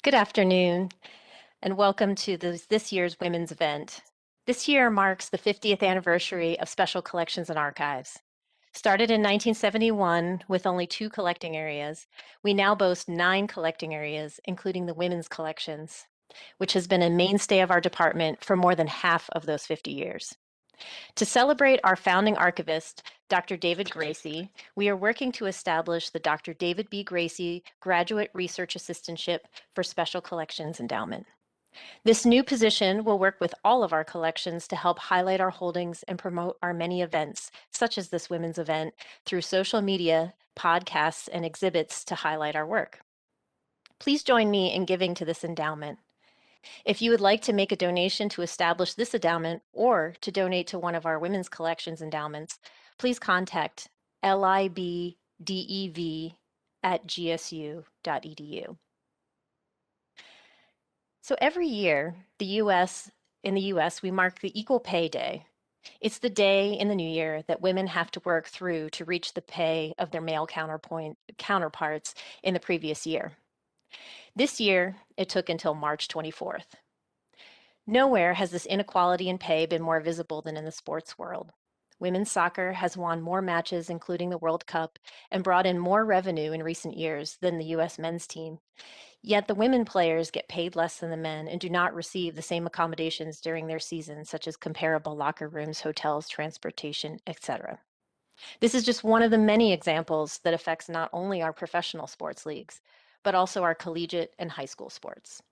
Good afternoon, and welcome to this year's women's event. This year marks the 50th anniversary of Special Collections and Archives. Started in 1971 with only 2 collecting areas, we now boast 9 collecting areas, including the women's collections, which has been a mainstay of our department for more than half of those 50 years. To celebrate our founding archivist, Dr. David Gracie, we are working to establish the Dr. David B. Gracie Graduate Research Assistantship for Special Collections Endowment. This new position will work with all of our collections to help highlight our holdings and promote our many events, such as this women's event, through social media, podcasts, and exhibits to highlight our work. Please join me in giving to this endowment. If you would like to make a donation to establish this endowment or to donate to one of our women's collections endowments, please contact libdev@gsu.edu. So every year, in the US, we mark the Equal Pay Day. It's the day in the new year that women have to work through to reach the pay of their male counterparts in the previous year. This year, it took until March 24th. Nowhere has this inequality in pay been more visible than in the sports world. Women's soccer has won more matches, including the World Cup, and brought in more revenue in recent years than the US men's team. Yet the women players get paid less than the men and do not receive the same accommodations during their season, such as comparable locker rooms, hotels, transportation, etc. This is just one of the many examples that affects not only our professional sports leagues, but also our collegiate and high school sports.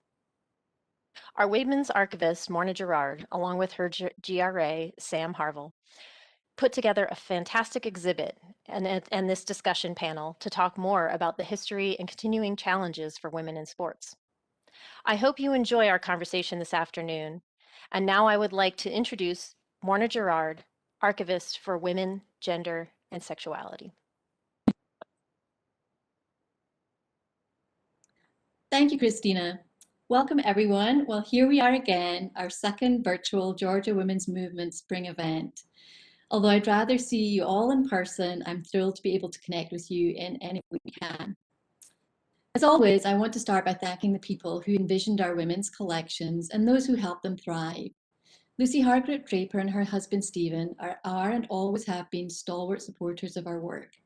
Our women's archivist, Morna Gerard, along with her GRA, Sam Harville, put together a fantastic exhibit and this discussion panel to talk more about the history and continuing challenges for women in sports. I hope you enjoy our conversation this afternoon. And now I would like to introduce Morna Gerard, Archivist for Women, Gender, and Sexuality. Thank you, Christina. Welcome, everyone. Well, here we are again, our second virtual Georgia Women's Movement Spring event. Although I'd rather see you all in person, I'm thrilled to be able to connect with you in any way we can. As always, I want to start by thanking the people who envisioned our women's collections and those who helped them thrive. Lucy Hargreaves Draper and her husband Stephen are and always have been stalwart supporters of our work.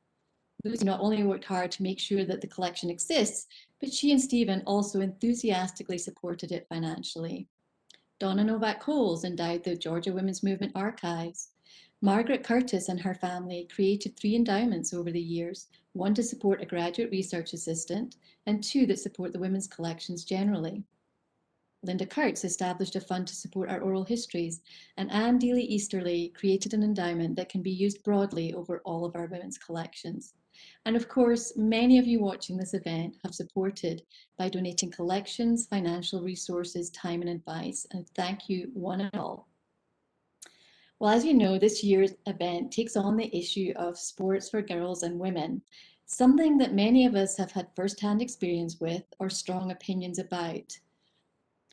Lucy not only worked hard to make sure that the collection exists, but she and Stephen also enthusiastically supported it financially. Donna Novak-Coles endowed the Georgia Women's Movement Archives. Margaret Curtis and her family created 3 endowments over the years, 1 to support a graduate research assistant and 2 that support the women's collections generally. Linda Kurtz established a fund to support our oral histories, and Anne Easterly created an endowment that can be used broadly over all of our women's collections. And of course, many of you watching this event have supported by donating collections, financial resources, time and advice, and thank you one and all. Well, as you know, this year's event takes on the issue of sports for girls and women, something that many of us have had firsthand experience with or strong opinions about.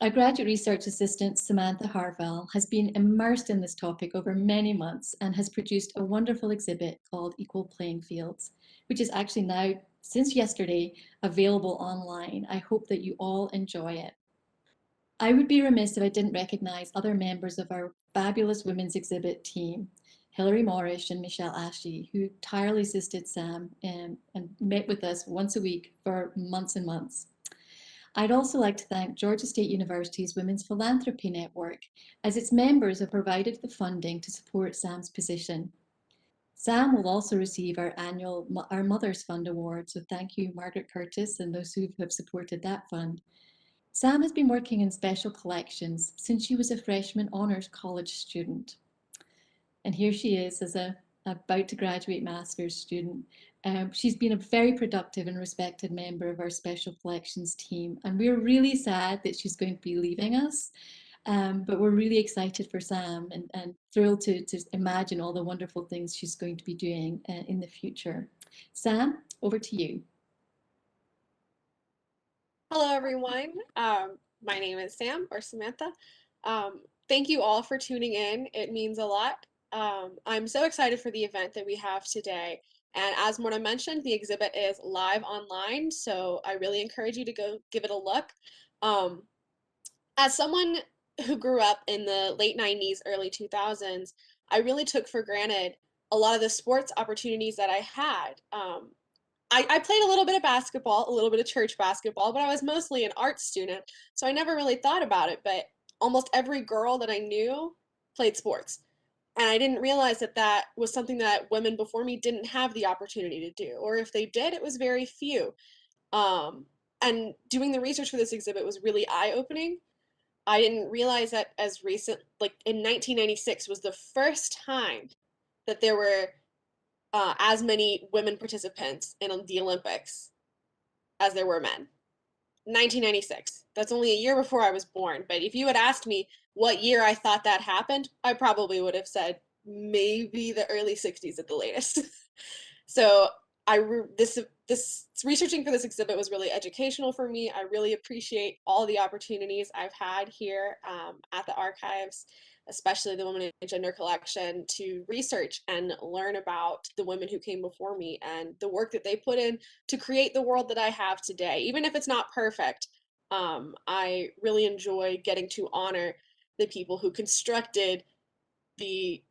Our graduate research assistant, Samantha Harvell, has been immersed in this topic over many months and has produced a wonderful exhibit called Equal Playing Fields, which is actually now, since yesterday, available online. I hope that you all enjoy it. I would be remiss if I didn't recognize other members of our fabulous women's exhibit team, Hilary Morrish and Michelle Ashley, who tirelessly assisted Sam and met with us once a week for months and months. I'd also like to thank Georgia State University's Women's Philanthropy Network, as its members have provided the funding to support Sam's position. Sam will also receive our annual Our Mothers Fund Award, so thank you, Margaret Curtis, and those who have supported that fund. Sam has been working in special collections since she was a freshman honors college student. And here she is as a about to graduate master's student. She's been a very productive and respected member of our special collections team, and we're really sad that she's going to be leaving us. But we're really excited for Sam and thrilled to imagine all the wonderful things she's going to be doing in the future. Sam, over to you. Hello, everyone. My name is Sam or Samantha. Thank you all for tuning in. It means a lot. I'm so excited for the event that we have today. And as Morna mentioned, the exhibit is live online, so I really encourage you to go give it a look. Um, as someone who grew up in the late 90s, early 2000s, I really took for granted a lot of the sports opportunities that I had. I played a little bit of basketball, a little bit of church basketball, but I was mostly an art student, so I never really thought about it. But almost every girl that I knew played sports. And I didn't realize that that was something that women before me didn't have the opportunity to do, or if they did, it was very few. Um, and doing the research for this exhibit was really eye-opening. I didn't realize that as recent, like in 1996, was the first time that there were as many women participants in the Olympics as there were men. 1996. That's only a year before I was born. But if you had asked me what year I thought that happened, I probably would have said maybe the early 60s at the latest. So this researching for this exhibit was really educational for me. I really appreciate all the opportunities I've had here at the archives, especially the Women and Gender collection, to research and learn about the women who came before me and the work that they put in to create the world that I have today. Even if it's not perfect, I really enjoy getting to honor the people who constructed the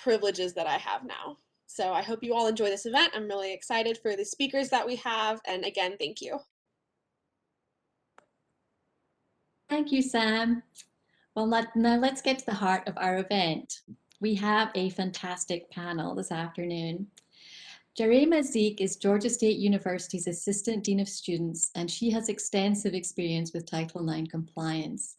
privileges that I have now. So I hope you all enjoy this event. I'm really excited for the speakers that we have. And again, thank you. Thank you, Sam. Well, now let's get to the heart of our event. We have a fantastic panel this afternoon. Jaray Mazique is Georgia State University's Assistant Dean of Students, and she has extensive experience with Title IX compliance.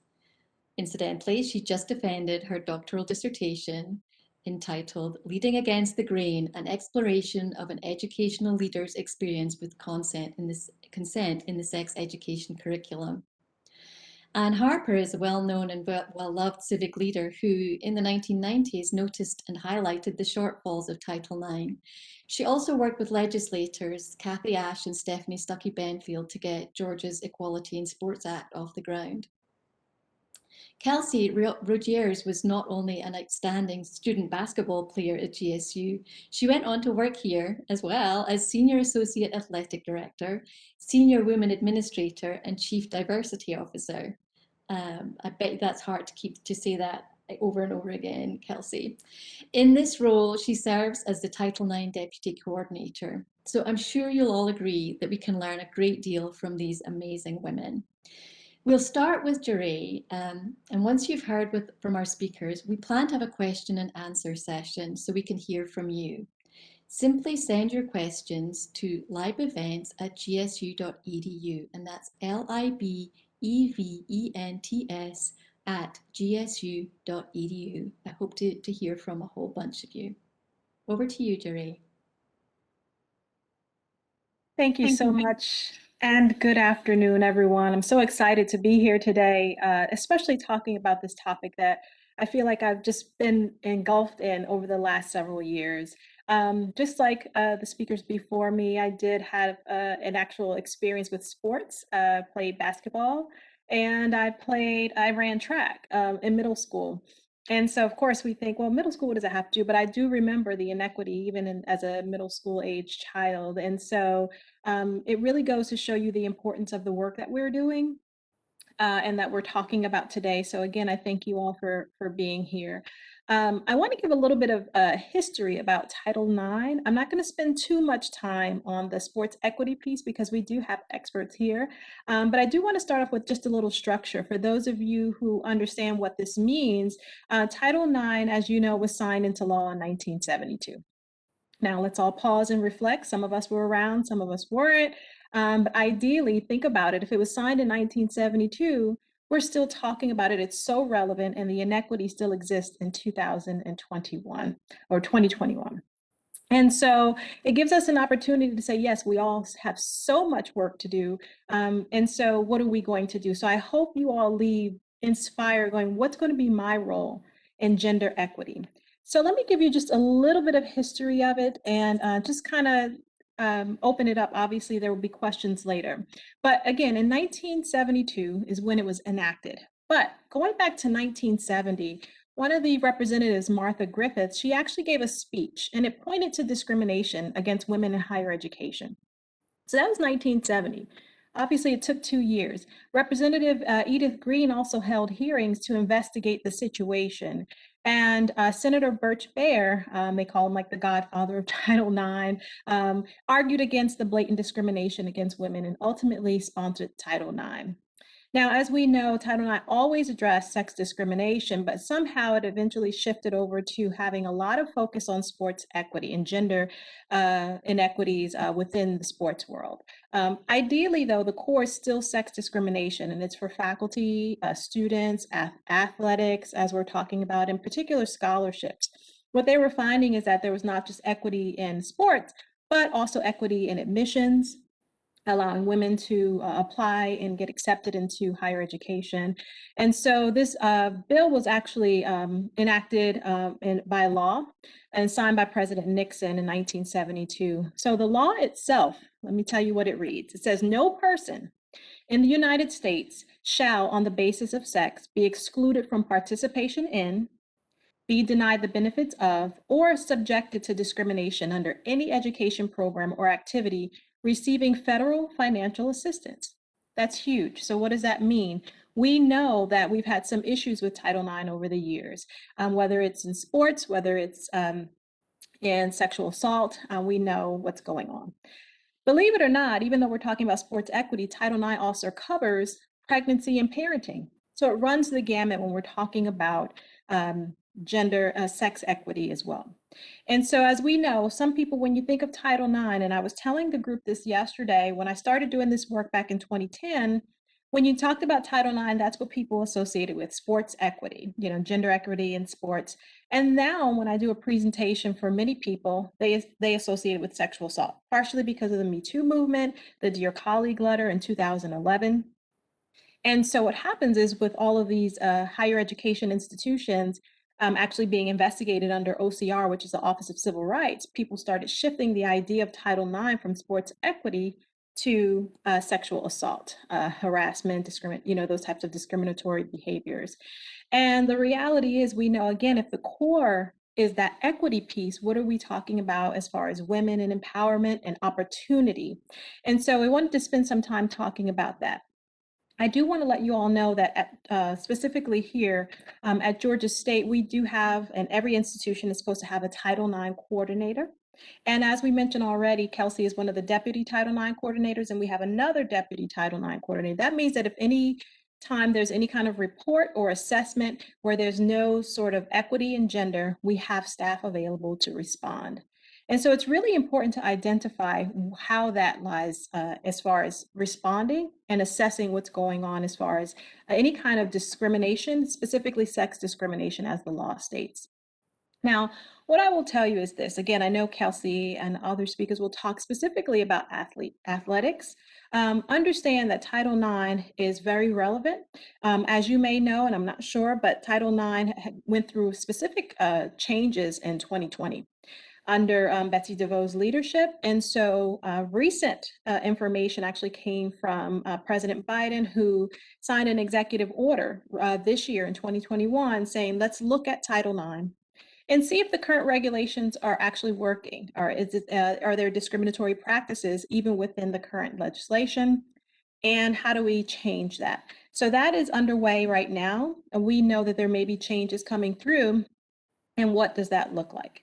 Incidentally, she just defended her doctoral dissertation entitled Leading Against the Grain, an Exploration of an Educational Leader's Experience with Consent in the Sex Education Curriculum. Anne Harper is a well-known and well-loved civic leader who, in the 1990s, noticed and highlighted the shortfalls of Title IX. She also worked with legislators Kathy Ashe and Stephanie Stuckey Benfield to get Georgia's Equality in Sports Act off the ground. Kelsey Roegiers was not only an outstanding student basketball player at GSU, she went on to work here as well as Senior Associate Athletic Director, Senior Women Administrator, and Chief Diversity Officer. I bet that's hard to say that over and over again, Kelsey. In this role, she serves as the Title IX Deputy Coordinator. So I'm sure you'll all agree that we can learn a great deal from these amazing women. We'll start with Jaray, and once you've heard from our speakers, we plan to have a question and answer session so we can hear from you. Simply send your questions to liveevents@gsu.edu, and that's LIBEVENTS@gsu.edu. I hope to hear from a whole bunch of you. Over to you, Jaray. Thank you so much, and good afternoon, everyone. I'm so excited to be here today, especially talking about this topic that I feel like I've just been engulfed in over the last several years. Just like the speakers before me, I did have an actual experience with sports, played basketball, and I ran track in middle school. And so, of course, we think, well, middle school, what does it have to do? But I do remember the inequity even as a middle school age child. And so it really goes to show you the importance of the work that we're doing and that we're talking about today. So again, I thank you all for being here. I want to give a little bit of history about Title IX. I'm not going to spend too much time on the sports equity piece because we do have experts here. But I do want to start off with just a little structure. For those of you who understand what this means, Title IX, as you know, was signed into law in 1972. Now let's all pause and reflect. Some of us were around, some of us weren't. But ideally, think about it. If it was signed in 1972, we're still talking about it. It's so relevant, and the inequity still exists in 2021 or 2021. And so it gives us an opportunity to say, yes, we all have so much work to do. And so what are we going to do? So I hope you all leave inspired going, what's going to be my role in gender equity? So let me give you just a little bit of history of it and just kind of open it up. Obviously, there will be questions later. But again, in 1972 is when it was enacted. But going back to 1970, one of the representatives, Martha Griffiths, she actually gave a speech and it pointed to discrimination against women in higher education. So that was 1970. Obviously, it took 2 years. Representative Edith Green also held hearings to investigate the situation. And Senator Birch Bayh, they call him like the godfather of Title IX, argued against the blatant discrimination against women and ultimately sponsored Title IX. Now, as we know, Title IX always addressed sex discrimination, but somehow it eventually shifted over to having a lot of focus on sports equity and gender inequities within the sports world. Ideally, though, the core is still sex discrimination, and it's for faculty, students, athletics, as we're talking about, in particular scholarships. What they were finding is that there was not just equity in sports, but also equity in admissions, allowing women to apply and get accepted into higher education. And so this bill was actually enacted by law and signed by President Nixon in 1972. So the law itself, let me tell you what it reads. It says, no person in the United States shall, on the basis of sex, be excluded from participation in, be denied the benefits of, or subjected to discrimination under any education program or activity receiving federal financial assistance. That's huge. So what does that mean? We know that we've had some issues with Title IX over the years, whether it's in sports, whether it's in sexual assault, we know what's going on. Believe it or not, even though we're talking about sports equity, Title IX also covers pregnancy and parenting. So it runs the gamut when we're talking about gender, sex equity as well. And so as we know, some people, when you think of Title IX, and I was telling the group this yesterday, when I started doing this work back in 2010, when you talked about Title IX, that's what people associated with sports equity, gender equity in sports. And now when I do a presentation for many people, they associate it with sexual assault, partially because of the Me Too movement, the Dear Colleague letter in 2011. And so what happens is with all of these higher education institutions actually being investigated under OCR, which is the Office of Civil Rights, people started shifting the idea of Title IX from sports equity to sexual assault, harassment, those types of discriminatory behaviors. And the reality is, we know, again, if the core is that equity piece, what are we talking about as far as women and empowerment and opportunity? And so we wanted to spend some time talking about that. I do want to let you all know that specifically here at Georgia State, we do have, and every institution is supposed to have a Title IX coordinator. And as we mentioned already, Kelsey is one of the deputy Title IX coordinators, and we have another deputy Title IX coordinator. That means that if any time there's any kind of report or assessment where there's no sort of equity in gender, we have staff available to respond. And so it's really important to identify how that lies as far as responding and assessing what's going on as far as any kind of discrimination, specifically sex discrimination, as the law states. Now, what I will tell you is this. Again, I know Kelsey and other speakers will talk specifically about athletics. Understand that Title IX is very relevant. As you may know, and I'm not sure, but Title IX went through specific changes in 2020. Under Betsy DeVos's leadership. And so recent information actually came from President Biden, who signed an executive order this year in 2021 saying, let's look at Title IX and see if the current regulations are actually working, or are there discriminatory practices even within the current legislation? And how do we change that? So that is underway right now. And we know that there may be changes coming through. And what does that look like?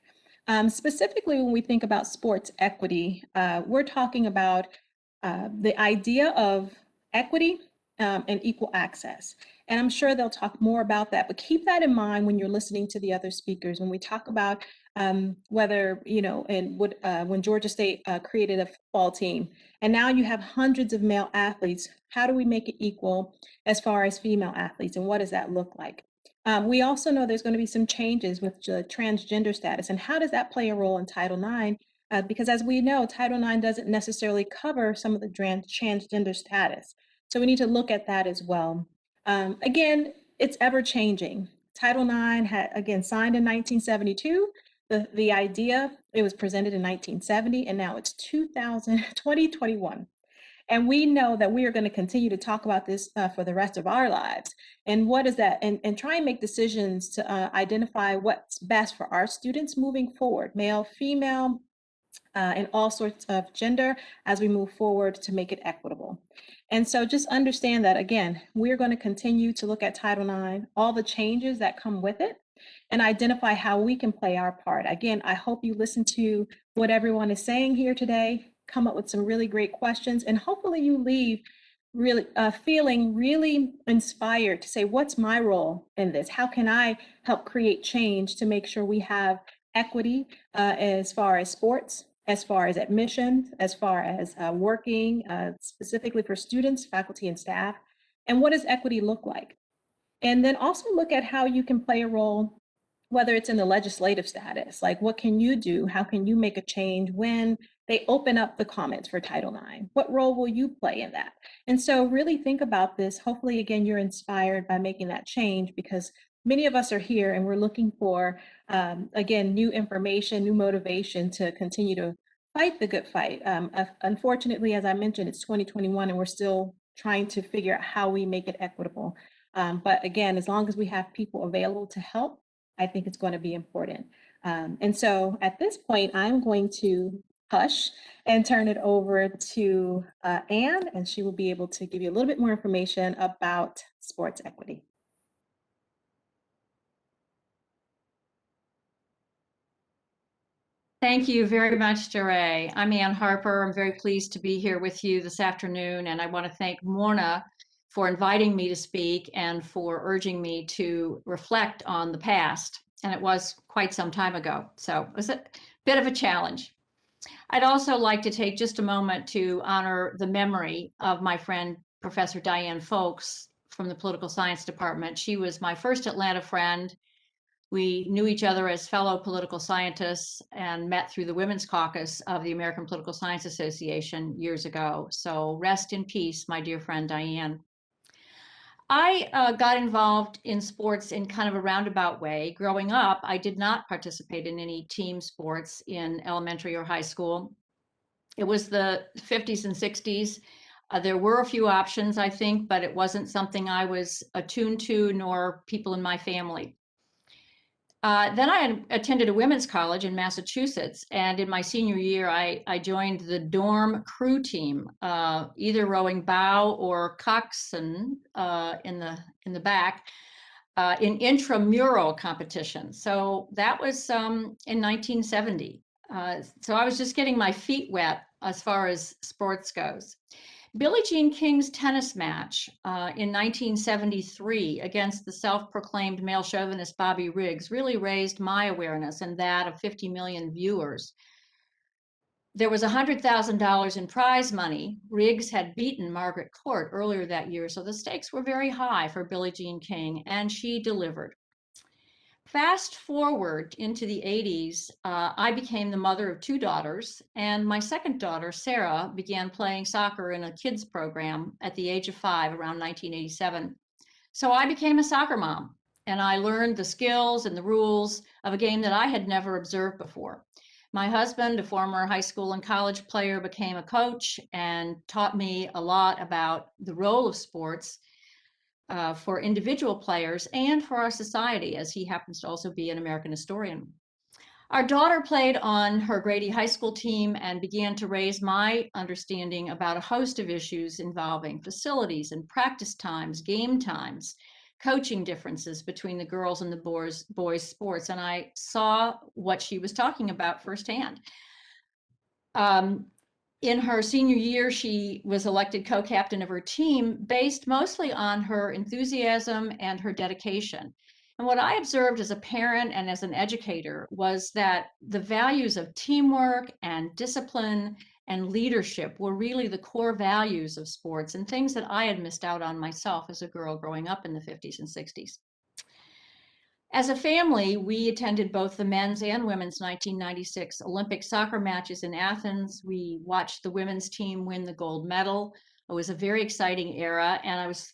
Specifically, when we think about sports equity, we're talking about the idea of equity and equal access. And I'm sure they'll talk more about that, but keep that in mind when you're listening to the other speakers. When we talk about whether, when Georgia State created a football team, and now you have hundreds of male athletes, how do we make it equal as far as female athletes, and what does that look like? We also know there's going to be some changes with the transgender status, and how does that play a role in Title IX? Because as we know, Title IX doesn't necessarily cover some of the transgender status. So we need to look at that as well. Again, it's ever changing. Title IX had, again, signed in 1972. The idea, it was presented in 1970, and now it's 2021. And we know that we are going to continue to talk about this for the rest of our lives. And what is that? And try and make decisions to identify what's best for our students moving forward, male, female, in all sorts of gender as we move forward to make it equitable. And so just understand that, again, we're going to continue to look at Title IX, all the changes that come with it, and identify how we can play our part. Again, I hope you listen to what everyone is saying here today, come up with some really great questions, and hopefully you leave really feeling really inspired to say, what's my role in this? How can I help create change to make sure we have equity as far as sports, as far as admissions, as far as working specifically for students, faculty, and staff? And what does equity look like? And then also look at how you can play a role, whether it's in the legislative status, like what can you do? How can you make a change when they open up the comments for Title IX? What role will you play in that? And so really think about this. Hopefully, again, you're inspired by making that change, because many of us are here and we're looking for, again, new information, new motivation to continue to fight the good fight. Unfortunately, as I mentioned, it's 2021 and we're still trying to figure out how we make it equitable. But again, as long as we have people available to help, I think it's going to be important. And so at this point, I'm going to hush and turn it over to Anne, and she will be able to give you a little bit more information about sports equity. Thank you very much, Jaray. I'm Anne Harper. I'm very pleased to be here with you this afternoon, and I want to thank Morna for inviting me to speak and for urging me to reflect on the past. And it was quite some time ago, so it was a bit of a challenge. I'd also like to take just a moment to honor the memory of my friend, Professor Diane Folks from the Political Science Department. She was my first Atlanta friend. We knew each other as fellow political scientists and met through the Women's Caucus of the American Political Science Association years ago. So rest in peace, my dear friend Diane. I got involved in sports in kind of a roundabout way. Growing up, I did not participate in any team sports in elementary or high school. It was the 50s and 60s. There were a few options, I think, but it wasn't something I was attuned to, nor people in my family. Then I attended a women's college in Massachusetts, and in my senior year, I joined the dorm crew team, either rowing bow or coxswain in the back, in intramural competition. So that was in 1970. So I was just getting my feet wet as far as sports goes. Billie Jean King's tennis match in 1973 against the self-proclaimed male chauvinist Bobby Riggs really raised my awareness and that of 50 million viewers. There was $100,000 in prize money. Riggs had beaten Margaret Court earlier that year, so the stakes were very high for Billie Jean King, and she delivered. Fast forward into the 80s, I became the mother of two daughters, and my second daughter, Sarah, began playing soccer in a kids program at the age of 5, around 1987. So I became a soccer mom, and I learned the skills and the rules of a game that I had never observed before. My husband, a former high school and college player, became a coach and taught me a lot about the role of sports for individual players and for our society, as he happens to also be an American historian. Our daughter played on her Grady High School team and began to raise my understanding about a host of issues involving facilities and practice times, game times, coaching differences between the girls and the boys sports. And I saw what she was talking about firsthand. In her senior year, she was elected co-captain of her team based mostly on her enthusiasm and her dedication. And what I observed as a parent and as an educator was that the values of teamwork and discipline and leadership were really the core values of sports and things that I had missed out on myself as a girl growing up in the 50s and 60s. As a family, we attended both the men's and women's 1996 Olympic soccer matches in Athens. We watched the women's team win the gold medal. It was a very exciting era, and I was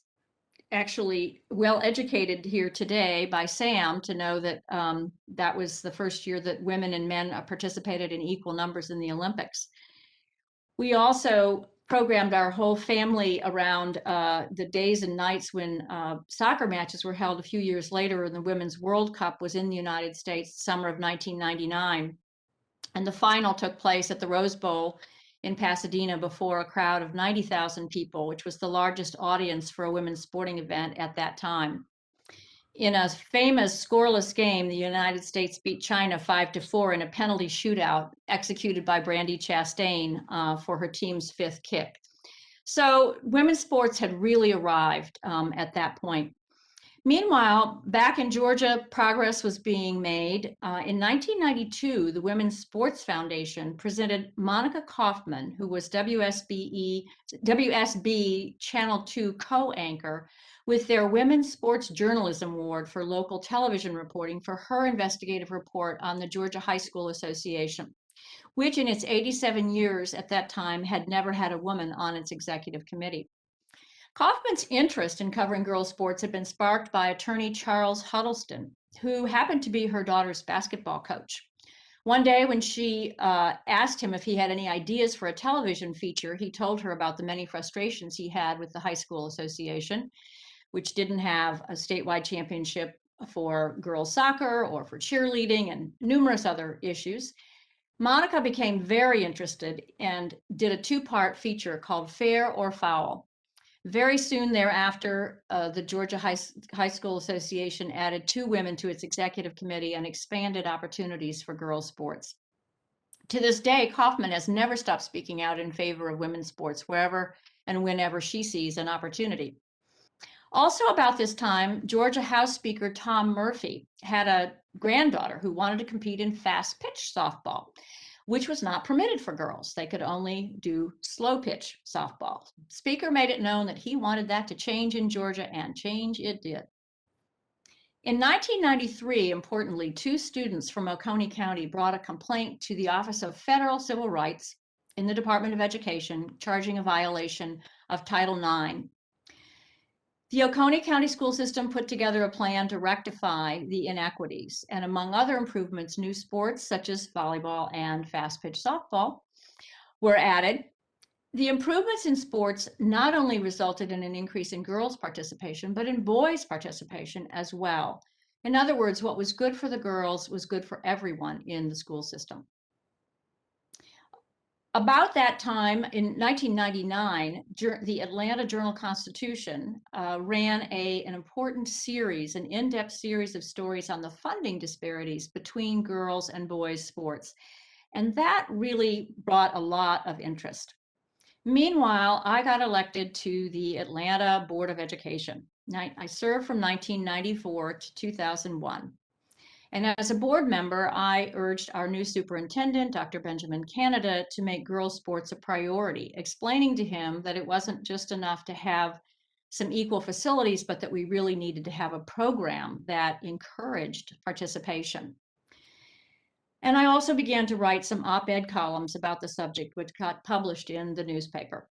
actually well educated here today by Sam to know that that was the first year that women and men participated in equal numbers in the Olympics. We also programmed our whole family around the days and nights when soccer matches were held a few years later, and the Women's World Cup was in the United States, summer of 1999. And the final took place at the Rose Bowl in Pasadena before a crowd of 90,000 people, which was the largest audience for a women's sporting event at that time. In a famous scoreless game, the United States beat China 5-4 in a penalty shootout executed by Brandi Chastain for her team's 5th kick. So women's sports had really arrived at that point. Meanwhile, back in Georgia, progress was being made. In 1992, the Women's Sports Foundation presented Monica Kaufman, who was WSB Channel 2 co-anchor, with their Women's Sports Journalism Award for local television reporting for her investigative report on the Georgia High School Association, which in its 87 years at that time had never had a woman on its executive committee. Kaufman's interest in covering girls' sports had been sparked by attorney Charles Huddleston, who happened to be her daughter's basketball coach. One day when she asked him if he had any ideas for a television feature, he told her about the many frustrations he had with the high school association, which didn't have a statewide championship for girls' soccer or for cheerleading and numerous other issues. Monica became very interested and did a 2-part feature called Fair or Foul. Very soon thereafter, the Georgia High School Association added 2 women to its executive committee and expanded opportunities for girls' sports. To this day, Kaufman has never stopped speaking out in favor of women's sports wherever and whenever she sees an opportunity. Also about this time, Georgia House Speaker Tom Murphy had a granddaughter who wanted to compete in fast pitch softball, which was not permitted for girls. They could only do slow pitch softball. Speaker made it known that he wanted that to change in Georgia, and change it did. In 1993, importantly, 2 students from Oconee County brought a complaint to the Office of Federal Civil Rights in the Department of Education, charging a violation of Title IX. The Oconee County school system put together a plan to rectify the inequities, and among other improvements, new sports such as volleyball and fast pitch softball were added. The improvements in sports not only resulted in an increase in girls' participation, but in boys' participation as well. In other words, what was good for the girls was good for everyone in the school system. About that time, in 1999, the Atlanta Journal-Constitution ran an important series, an in-depth series of stories on the funding disparities between girls and boys sports. And that really brought a lot of interest. Meanwhile, I got elected to the Atlanta Board of Education. I served from 1994 to 2001. And as a board member, I urged our new superintendent, Dr. Benjamin Canada, to make girls' sports a priority, explaining to him that it wasn't just enough to have some equal facilities, but that we really needed to have a program that encouraged participation. And I also began to write some op-ed columns about the subject, which got published in the newspaper.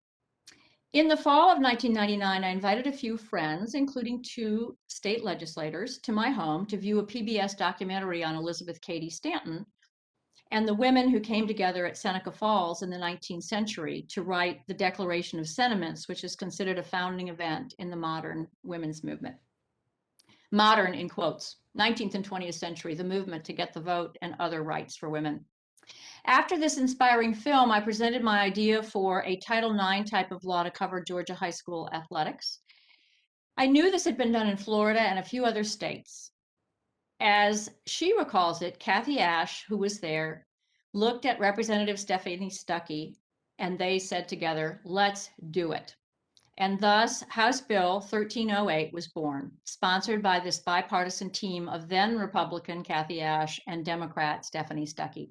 In the fall of 1999, I invited a few friends, including 2 state legislators, to my home to view a PBS documentary on Elizabeth Cady Stanton and the women who came together at Seneca Falls in the 19th century to write the Declaration of Sentiments, which is considered a founding event in the modern women's movement. Modern in quotes, 19th and 20th century, the movement to get the vote and other rights for women. After this inspiring film, I presented my idea for a Title IX type of law to cover Georgia high school athletics. I knew this had been done in Florida and a few other states. As she recalls it, Kathy Ashe, who was there, looked at Representative Stephanie Stuckey, and they said together, let's do it. And thus, House Bill 1308 was born, sponsored by this bipartisan team of then Republican Kathy Ashe and Democrat Stephanie Stuckey.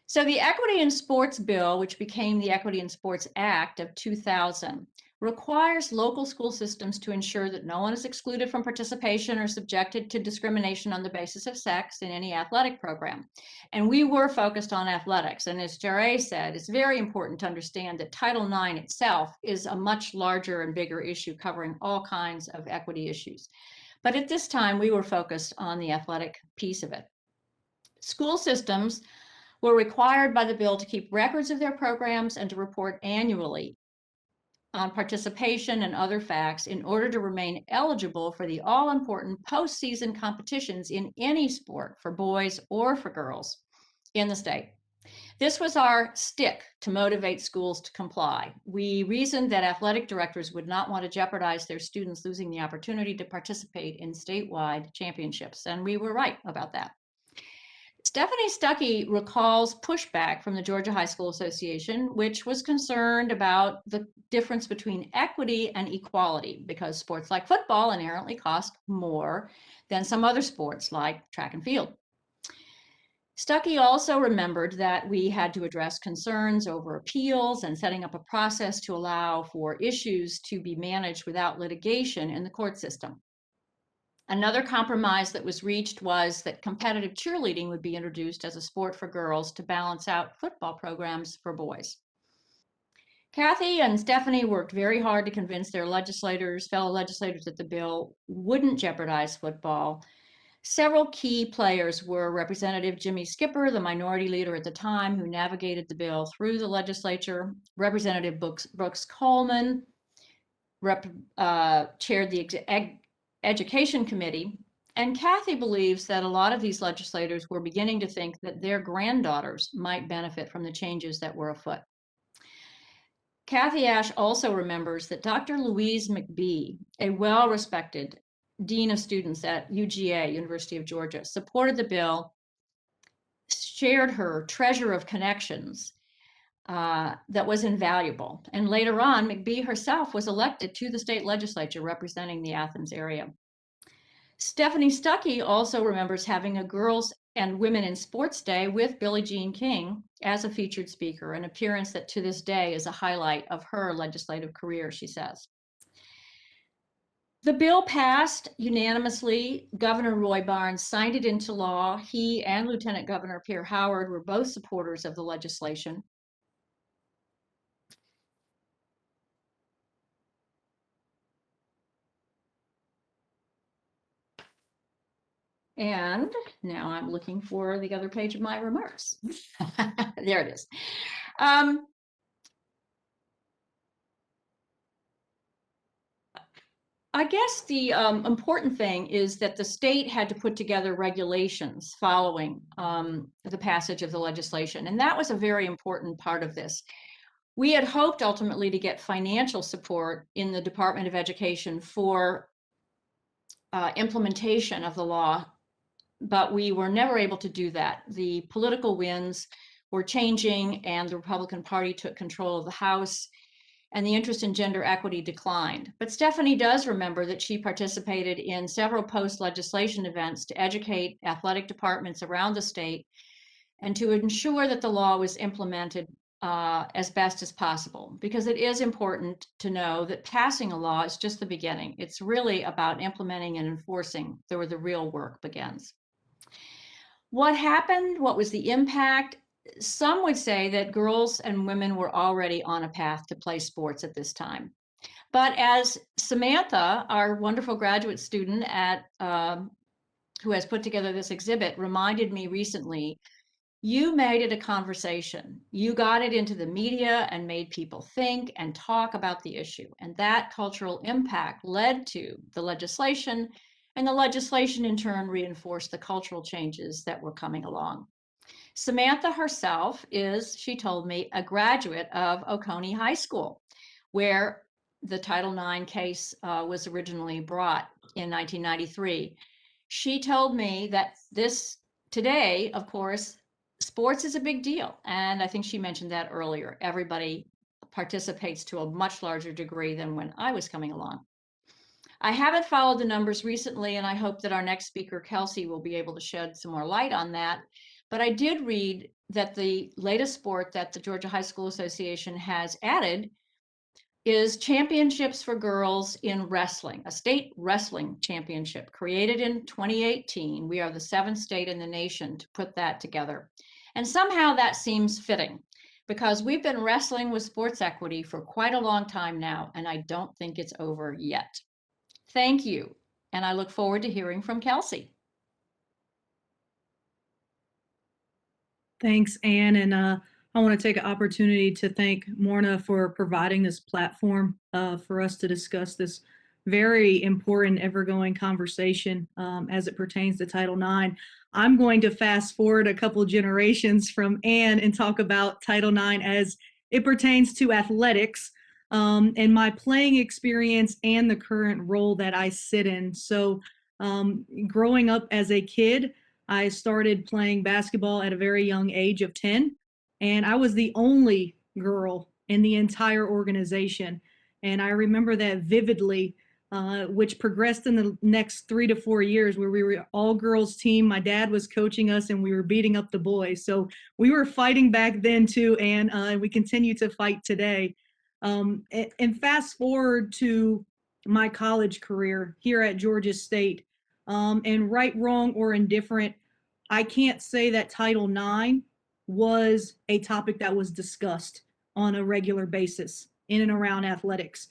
So the Equity in Sports Bill, which became the Equity in Sports Act of 2000, requires local school systems to ensure that no one is excluded from participation or subjected to discrimination on the basis of sex in any athletic program. And we were focused on athletics. And as Jaray said, it's very important to understand that Title IX itself is a much larger and bigger issue covering all kinds of equity issues. But at this time, we were focused on the athletic piece of it. School systems were required by the bill to keep records of their programs and to report annually on participation and other facts in order to remain eligible for the all-important postseason competitions in any sport for boys or for girls. in the state. This was our stick to motivate schools to comply. We reasoned that athletic directors would not want to jeopardize their students losing the opportunity to participate in statewide championships, and we were right about that. Stephanie Stuckey recalls pushback from the Georgia High School Association, which was concerned about the difference between equity and equality, because sports like football inherently cost more than some other sports like track and field. Stuckey also remembered that we had to address concerns over appeals and setting up a process to allow for issues to be managed without litigation in the court system. Another compromise that was reached was that competitive cheerleading would be introduced as a sport for girls to balance out football programs for boys. Kathy and Stephanie worked very hard to convince their fellow legislators that the bill wouldn't jeopardize football. Several key players were Representative Jimmy Skipper, the minority leader at the time, who navigated the bill through the legislature, Representative Brooks Coleman, chaired the Education Committee, and Kathy believes that a lot of these legislators were beginning to think that their granddaughters might benefit from the changes that were afoot. Kathy Ash also remembers that Dr. Louise McBee, a well-respected Dean of Students at UGA, University of Georgia, supported the bill, shared her treasure of connections that was invaluable. And later on, McBee herself was elected to the state legislature representing the Athens area. Stephanie Stuckey also remembers having a Girls and Women in Sports Day with Billie Jean King as a featured speaker, an appearance that to this day is a highlight of her legislative career, she says. The bill passed unanimously. Governor Roy Barnes signed it into law. He and Lieutenant Governor Pierre Howard were both supporters of the legislation. And now I'm looking for the other page of my remarks. There it is. I guess the important thing is that the state had to put together regulations following the passage of the legislation. And that was a very important part of this. We had hoped ultimately to get financial support in the Department of Education for implementation of the law, but we were never able to do that. The political winds were changing and the Republican Party took control of the House and the interest in gender equity declined. But Stephanie does remember that she participated in several post-legislation events to educate athletic departments around the state and to ensure that the law was implemented as best as possible, because it is important to know that passing a law is just the beginning. It's really about implementing and enforcing where the real work begins. What happened? What was the impact? Some would say that girls and women were already on a path to play sports at this time. But as Samantha, our wonderful graduate student who has put together this exhibit, reminded me recently, you made it a conversation. You got it into the media and made people think and talk about the issue. And that cultural impact led to the legislation, and the legislation in turn reinforced the cultural changes that were coming along. Samantha herself is, she told me, a graduate of Oconee High School, where the Title IX case was originally brought in 1993. She told me that today, of course, sports is a big deal. And I think she mentioned that earlier. Everybody participates to a much larger degree than when I was coming along. I haven't followed the numbers recently, and I hope that our next speaker, Kelsey, will be able to shed some more light on that. But I did read that the latest sport that the Georgia High School Association has added is championships for girls in wrestling, a state wrestling championship created in 2018. We are the 7th state in the nation to put that together. And somehow that seems fitting, because we've been wrestling with sports equity for quite a long time now, and I don't think it's over yet. Thank you, and I look forward to hearing from Kelsey. Thanks, Anne, and I want to take an opportunity to thank Morna for providing this platform for us to discuss this very important, ever-going conversation as it pertains to Title IX. I'm going to fast forward a couple generations from Anne and talk about Title IX as it pertains to athletics and my playing experience and the current role that I sit in. So growing up as a kid, I started playing basketball at a very young age of 10, and I was the only girl in the entire organization. And I remember that vividly, which progressed in the next 3 to 4 years, where we were all girls team. My dad was coaching us and we were beating up the boys. So we were fighting back then too, and we continue to fight today. And fast forward to my college career here at Georgia State, and right, wrong, or indifferent, I can't say that Title IX was a topic that was discussed on a regular basis in and around athletics.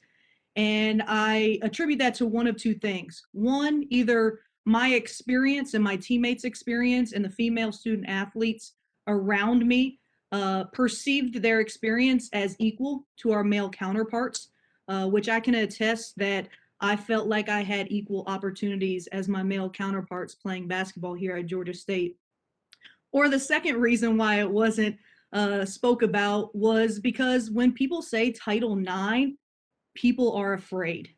And I attribute that to one of two things. One, either my experience and my teammates' experience and the female student athletes around me perceived their experience as equal to our male counterparts, which I can attest that I felt like I had equal opportunities as my male counterparts playing basketball here at Georgia State. Or the second reason why it wasn't spoke about was because when people say Title IX, people are afraid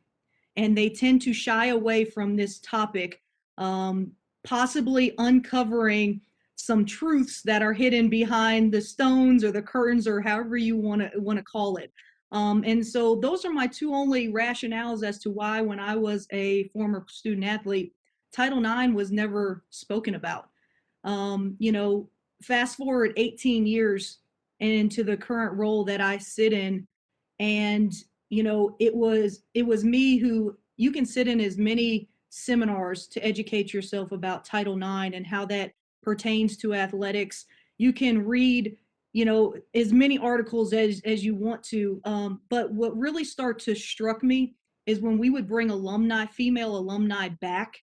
and they tend to shy away from this topic, possibly uncovering some truths that are hidden behind the stones or the curtains or however you want to call it. And so those are my two only rationales as to why, when I was a former student athlete, Title IX was never spoken about. You know, fast forward 18 years into the current role that I sit in, and you know, it was me who, you can sit in as many seminars to educate yourself about Title IX and how that pertains to athletics. You can read, you know, as many articles as you want to. But what really started to struck me is when we would bring alumni, female alumni back,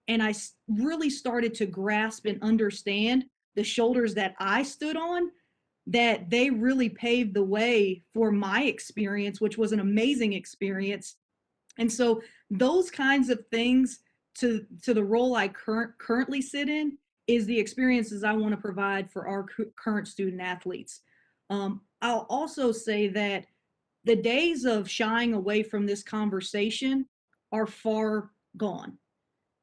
and I really started to grasp and understand the shoulders that I stood on, that they really paved the way for my experience, which was an amazing experience. And so those kinds of things, to the role I currently sit in, is the experiences I want to provide for our current student athletes. I'll also say that the days of shying away from this conversation are far gone.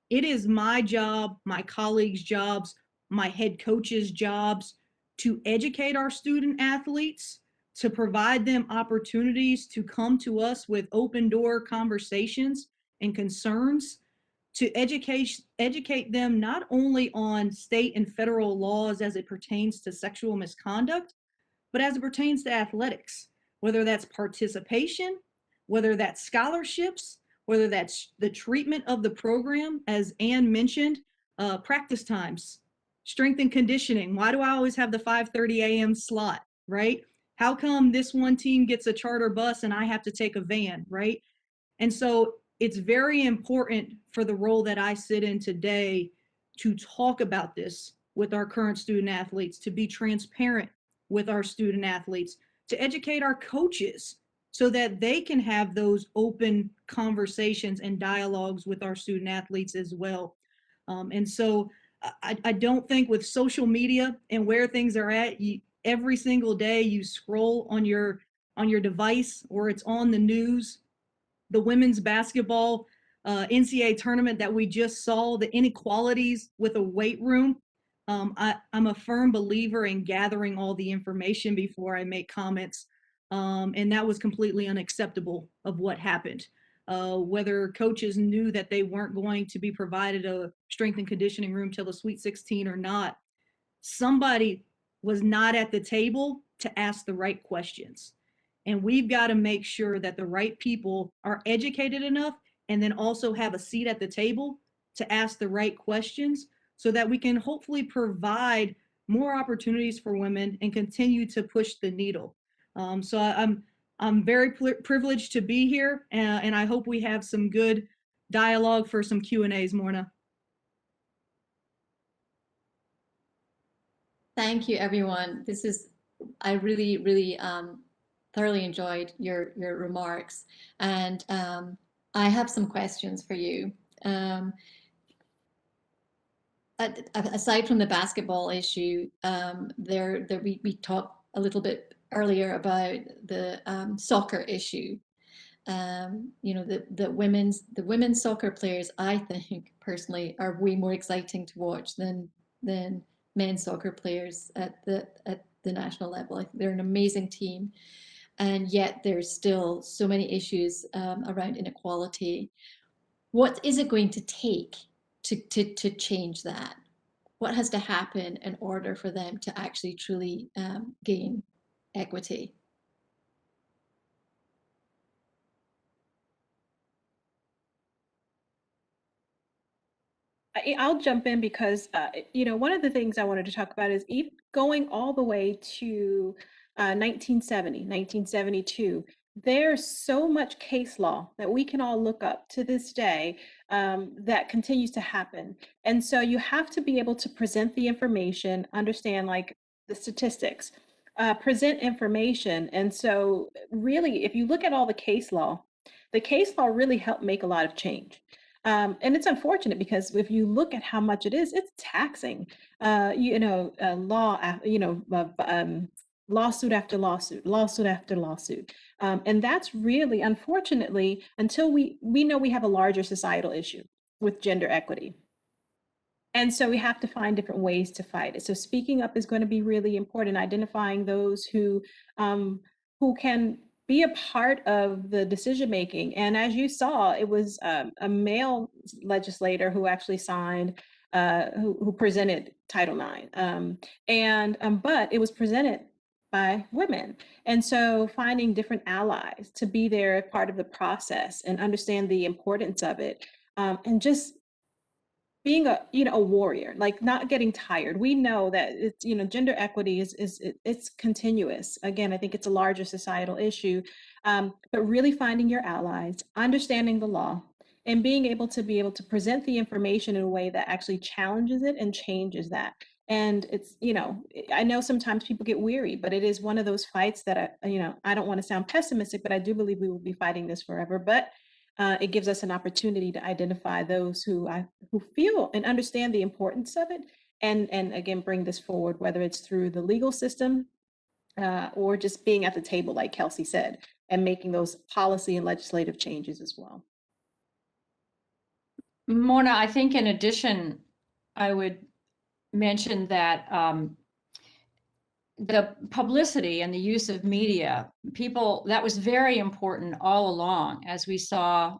It is my job, my colleagues' jobs, my head coaches' jobs to educate our student athletes, to provide them opportunities to come to us with open door conversations and concerns, to educate them not only on state and federal laws as it pertains to sexual misconduct, but as it pertains to athletics, whether that's participation, whether that's scholarships, whether that's the treatment of the program, as Anne mentioned, practice times, strength and conditioning. Why do I always have the 5:30 a.m. slot, right? How come this one team gets a charter bus and I have to take a van, right? And so it's very important for the role that I sit in today to talk about this with our current student athletes, to be transparent with our student athletes, to educate our coaches so that they can have those open conversations and dialogues with our student athletes as well. And so I don't think, with social media and where things are at, every single day you scroll on your device or it's on the news, the women's basketball NCAA tournament that we just saw, the inequalities with a weight room. I'm a firm believer in gathering all the information before I make comments. And that was completely unacceptable of what happened. Whether coaches knew that they weren't going to be provided a strength and conditioning room till the Sweet 16 or not, somebody was not at the table to ask the right questions. And we've got to make sure that the right people are educated enough and then also have a seat at the table to ask the right questions, so that we can hopefully provide more opportunities for women and continue to push the needle. So I'm very privileged to be here, and I hope we have some good dialogue for some Q&As, Morna. Thank you, everyone. I really thoroughly enjoyed your remarks. And I have some questions for you. Aside from the basketball issue, we talked a little bit earlier about the soccer issue. The women's soccer players, I think personally, are way more exciting to watch than men's soccer players at the national level. I think they're an amazing team, and yet there's still so many issues around inequality. What is it going to take to change that? What has to happen in order for them to actually truly gain equity? I'll jump in because, one of the things I wanted to talk about is even going all the way to 1970, 1972. There's so much case law that we can all look up to this day that continues to happen. And so you have to be able to present the information, understand like the statistics, present information. And so really, if you look at all the case law really helped make a lot of change. And it's unfortunate because if you look at how much it is, it's taxing. Lawsuit after lawsuit, lawsuit after lawsuit, and that's really, unfortunately, until we know we have a larger societal issue with gender equity. And so we have to find different ways to fight it. So speaking up is going to be really important, identifying those who can be a part of the decision making. And as you saw, it was a male legislator who actually signed, who presented Title IX, but it was presented by women. And so finding different allies to be there as part of the process and understand the importance of it, and just being a warrior, like not getting tired. We know that it's, gender equity it's continuous. Again, I think it's a larger societal issue, but really finding your allies, understanding the law, and being able to present the information in a way that actually challenges it and changes that. And it's, I know sometimes people get weary, but it is one of those fights that I don't want to sound pessimistic, but I do believe we will be fighting this forever. But it gives us an opportunity to identify those who feel and understand the importance of it, and again bring this forward, whether it's through the legal system or just being at the table, like Kelsey said, and making those policy and legislative changes as well. Morna, I think in addition, I would mention that the publicity and the use of media, that was very important all along, as we saw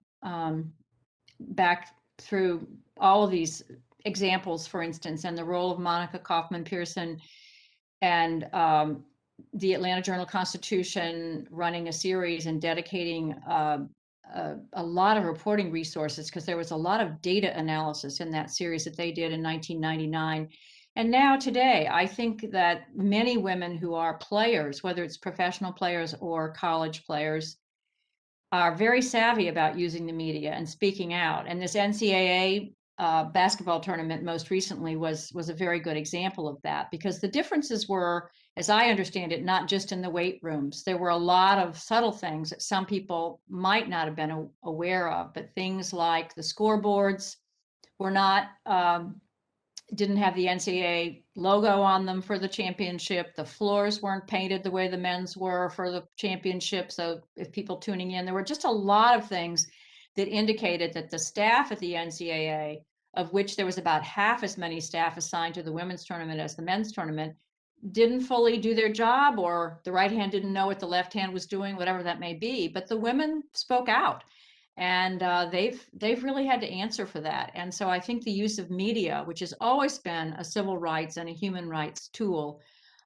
back through all of these examples, for instance, and the role of Monica Kaufman Pearson and the Atlanta Journal-Constitution running a series and dedicating a lot of reporting resources, because there was a lot of data analysis in that series that they did in 1999. And now today, I think that many women who are players, whether it's professional players or college players, are very savvy about using the media and speaking out. And this NCAA basketball tournament most recently was a very good example of that, because the differences were, as I understand it, not just in the weight rooms. There were a lot of subtle things that some people might not have been aware of, but things like the scoreboards were not didn't have the NCAA logo on them for the championship. The floors weren't painted the way the men's were for the championship. So if people tuning in, there were just a lot of things that indicated that the staff at the NCAA, of which there was about half as many staff assigned to the women's tournament as the men's tournament, didn't fully do their job, or the right hand didn't know what the left hand was doing, whatever that may be. But the women spoke out. And they've really had to answer for that. And so I think the use of media, which has always been a civil rights and a human rights tool,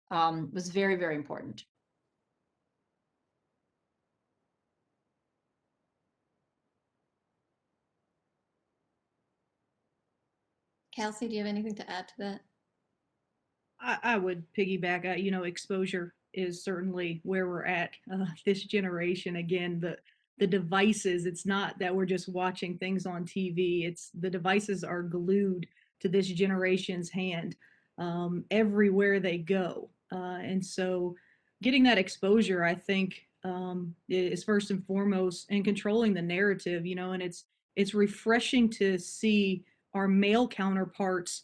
was very, very important. Kelsey, do you have anything to add to that? I would piggyback. Exposure is certainly where we're at this generation. Again, the devices, it's not that we're just watching things on TV. It's the devices are glued to this generation's hand everywhere they go. And so getting that exposure, I think, is first and foremost, and controlling the narrative, and it's refreshing to see our male counterparts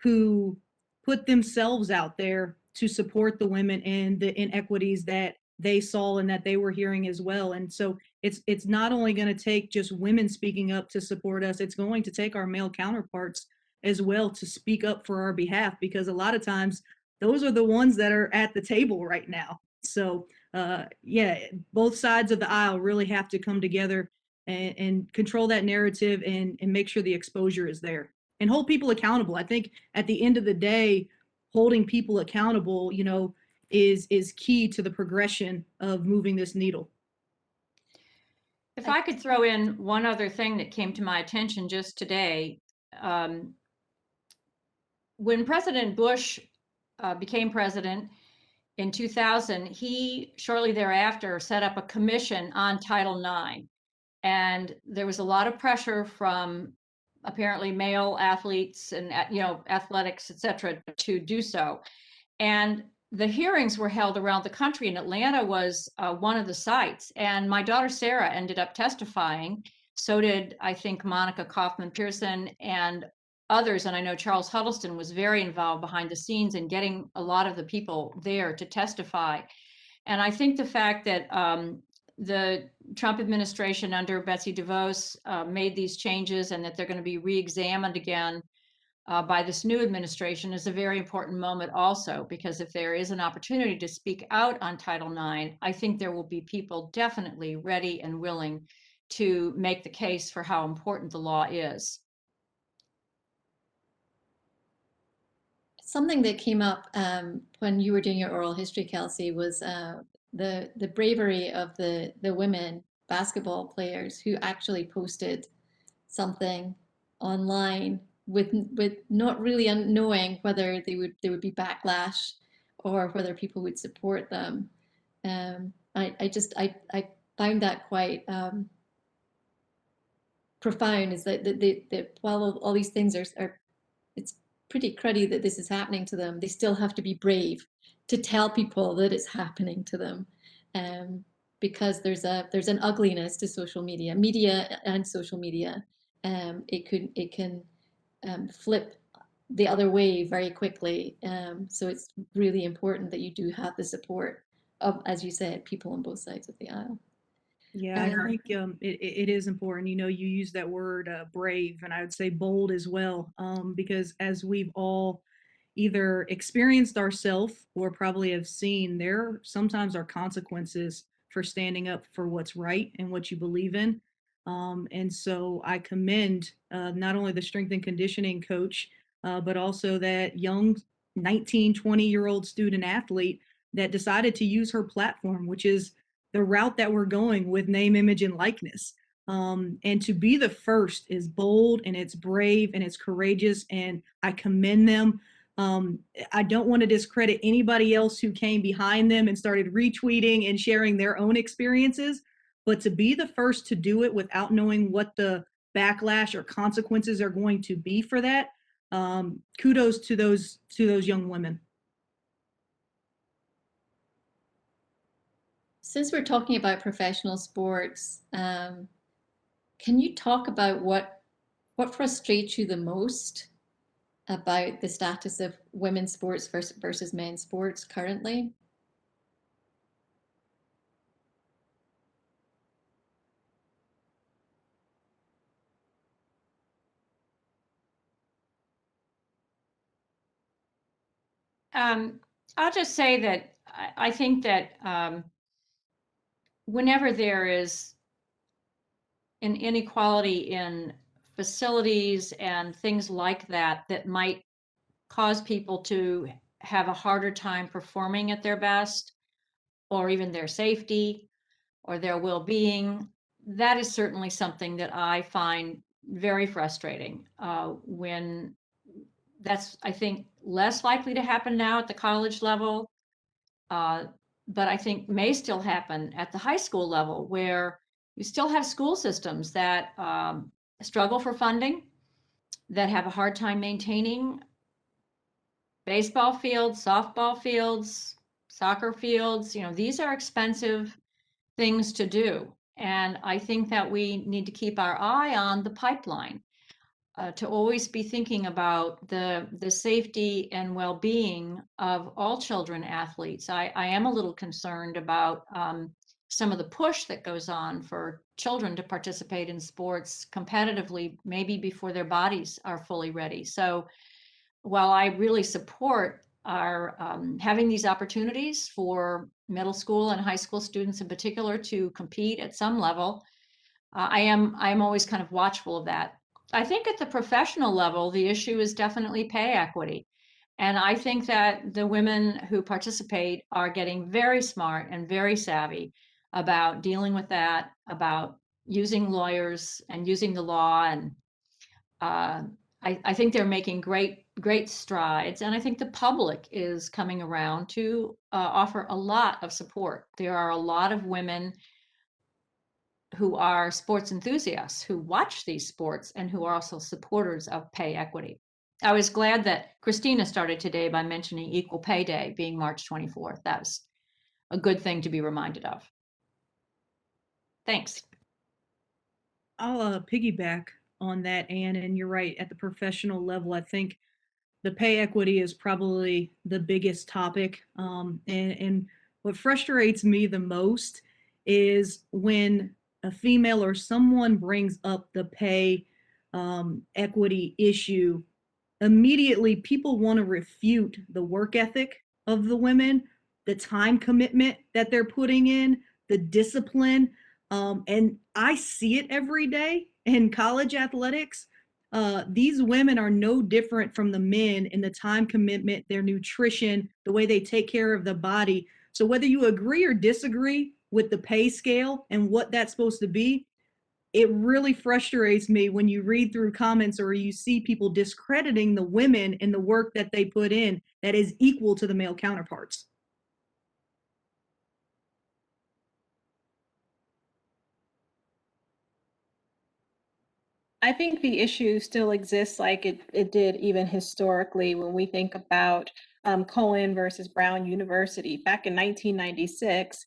who put themselves out there to support the women and the inequities that they saw and that they were hearing as well. And so it's not only going to take just women speaking up to support us, it's going to take our male counterparts as well to speak up for our behalf, because a lot of times those are the ones that are at the table right now. So yeah, both sides of the aisle really have to come together and control that narrative and make sure the exposure is there and hold people accountable. I think at the end of the day, holding people accountable, is key to the progression of moving this needle. If I could throw in one other thing that came to my attention just today, when President Bush became president in 2000, he shortly thereafter set up a commission on Title IX. And there was a lot of pressure from apparently male athletes and, athletics, et cetera, to do so. And the hearings were held around the country, and Atlanta was one of the sites. And my daughter Sarah ended up testifying. So did, I think, Monica Kaufman Pearson and others. And I know Charles Huddleston was very involved behind the scenes in getting a lot of the people there to testify. And I think the fact that the Trump administration under Betsy DeVos made these changes and that they're going to be re-examined again by this new administration is a very important moment also, because if there is an opportunity to speak out on Title IX, I think there will be people definitely ready and willing to make the case for how important the law is. Something that came up when you were doing your oral history, Kelsey, was the bravery of the women basketball players who actually posted something online with not really knowing whether there would be backlash or whether people would support them. I found that quite profound. Is that while all these things are it's pretty cruddy that this is happening to them, they still have to be brave to tell people that it's happening to them, because there's an ugliness to social media and social media. It can flip the other way very quickly. So it's really important that you do have the support of, as you said, people on both sides of the aisle. Yeah, I think it is important. You use that word brave, and I would say bold as well, because as we've all either experienced ourselves or probably have seen, there sometimes are consequences for standing up for what's right and what you believe in. And so I commend not only the strength and conditioning coach, but also that young 19, 20-year-old student athlete that decided to use her platform, which is the route that we're going with name, image, and likeness. And to be the first is bold, and it's brave, and it's courageous, and I commend them. I don't want to discredit anybody else who came behind them and started retweeting and sharing their own experiences, but to be the first to do it without knowing what the backlash or consequences are going to be for that, kudos to those young women. Since we're talking about professional sports, can you talk about what frustrates you the most about the status of women's sports versus men's sports currently? I'll just say that I think that whenever there is an inequality in facilities and things like that that might cause people to have a harder time performing at their best, or even their safety or their well-being, that is certainly something that I find very frustrating. When that's, I think, less likely to happen now at the college level, but I think may still happen at the high school level, where you still have school systems that struggle for funding, that have a hard time maintaining baseball fields, softball fields, soccer fields. These are expensive things to do. And I think that we need to keep our eye on the pipeline, to always be thinking about the safety and well-being of all children athletes. I am a little concerned about some of the push that goes on for children to participate in sports competitively, maybe before their bodies are fully ready. So while I really support our having these opportunities for middle school and high school students in particular to compete at some level, I am always kind of watchful of that. I think at the professional level, the issue is definitely pay equity. And I think that the women who participate are getting very smart and very savvy about dealing with that, about using lawyers and using the law. And I think they're making great strides. And I think the public is coming around to offer a lot of support. There are a lot of women who are sports enthusiasts who watch these sports and who are also supporters of pay equity. I was glad that Christina started today by mentioning Equal Pay Day being March 24th. That's a good thing to be reminded of. Thanks. I'll piggyback on that, Anne, and you're right. At the professional level, I think the pay equity is probably the biggest topic. And what frustrates me the most is when a female or someone brings up the pay equity issue, immediately people want to refute the work ethic of the women, the time commitment that they're putting in, the discipline. And I see it every day in college athletics. These women are no different from the men in the time commitment, their nutrition, the way they take care of the body. So whether you agree or disagree with the pay scale and what that's supposed to be, it really frustrates me when you read through comments or you see people discrediting the women and the work that they put in that is equal to the male counterparts. I think the issue still exists like it did even historically when we think about Cohen versus Brown University back in 1996.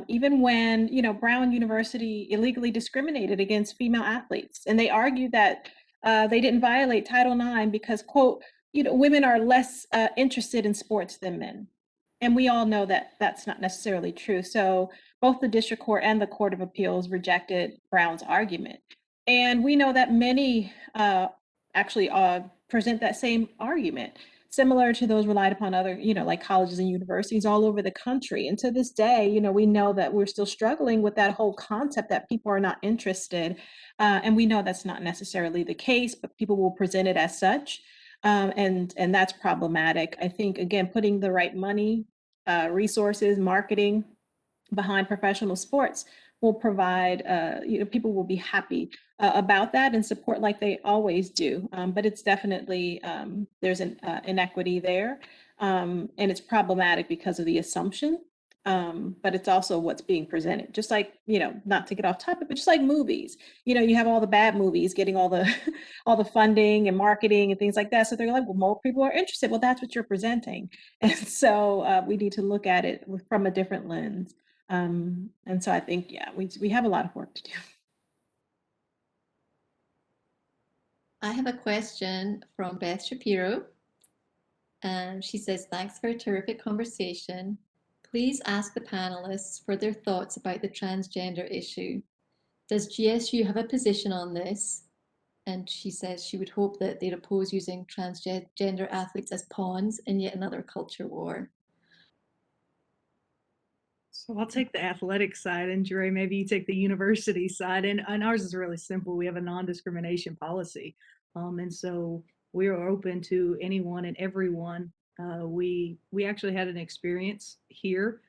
Even when, Brown University illegally discriminated against female athletes, and they argued that they didn't violate Title IX because, quote, women are less interested in sports than men. And we all know that that's not necessarily true. So both the district court and the Court of Appeals rejected Brown's argument. And we know that many actually present that same argument, similar to those relied upon other, like colleges and universities all over the country. And to this day, we know that we're still struggling with that whole concept that people are not interested. And we know that's not necessarily the case, but people will present it as such. And that's problematic. I think, again, putting the right money, resources, marketing behind professional sports will provide, people will be happy about that and support like they always do. But it's definitely, there's an inequity there. And it's problematic because of the assumption. But it's also what's being presented. Just like, not to get off topic, but just like movies, you have all the bad movies getting all the all the funding and marketing and things like that. So they're like, well, more people are interested. Well, that's what you're presenting. And so we need to look at it from a different lens. And so I think, yeah, we have a lot of work to do. I have a question from Beth Shapiro. She says, thanks for a terrific conversation. Please ask the panelists for their thoughts about the transgender issue. Does GSU have a position on this? And she says she would hope that they'd oppose using transgender athletes as pawns in yet another culture war. So I'll take the athletic side, and Jaray, maybe you take the university side. And ours is really simple. We have a non-discrimination policy. And so we are open to anyone and everyone. We actually had an experience here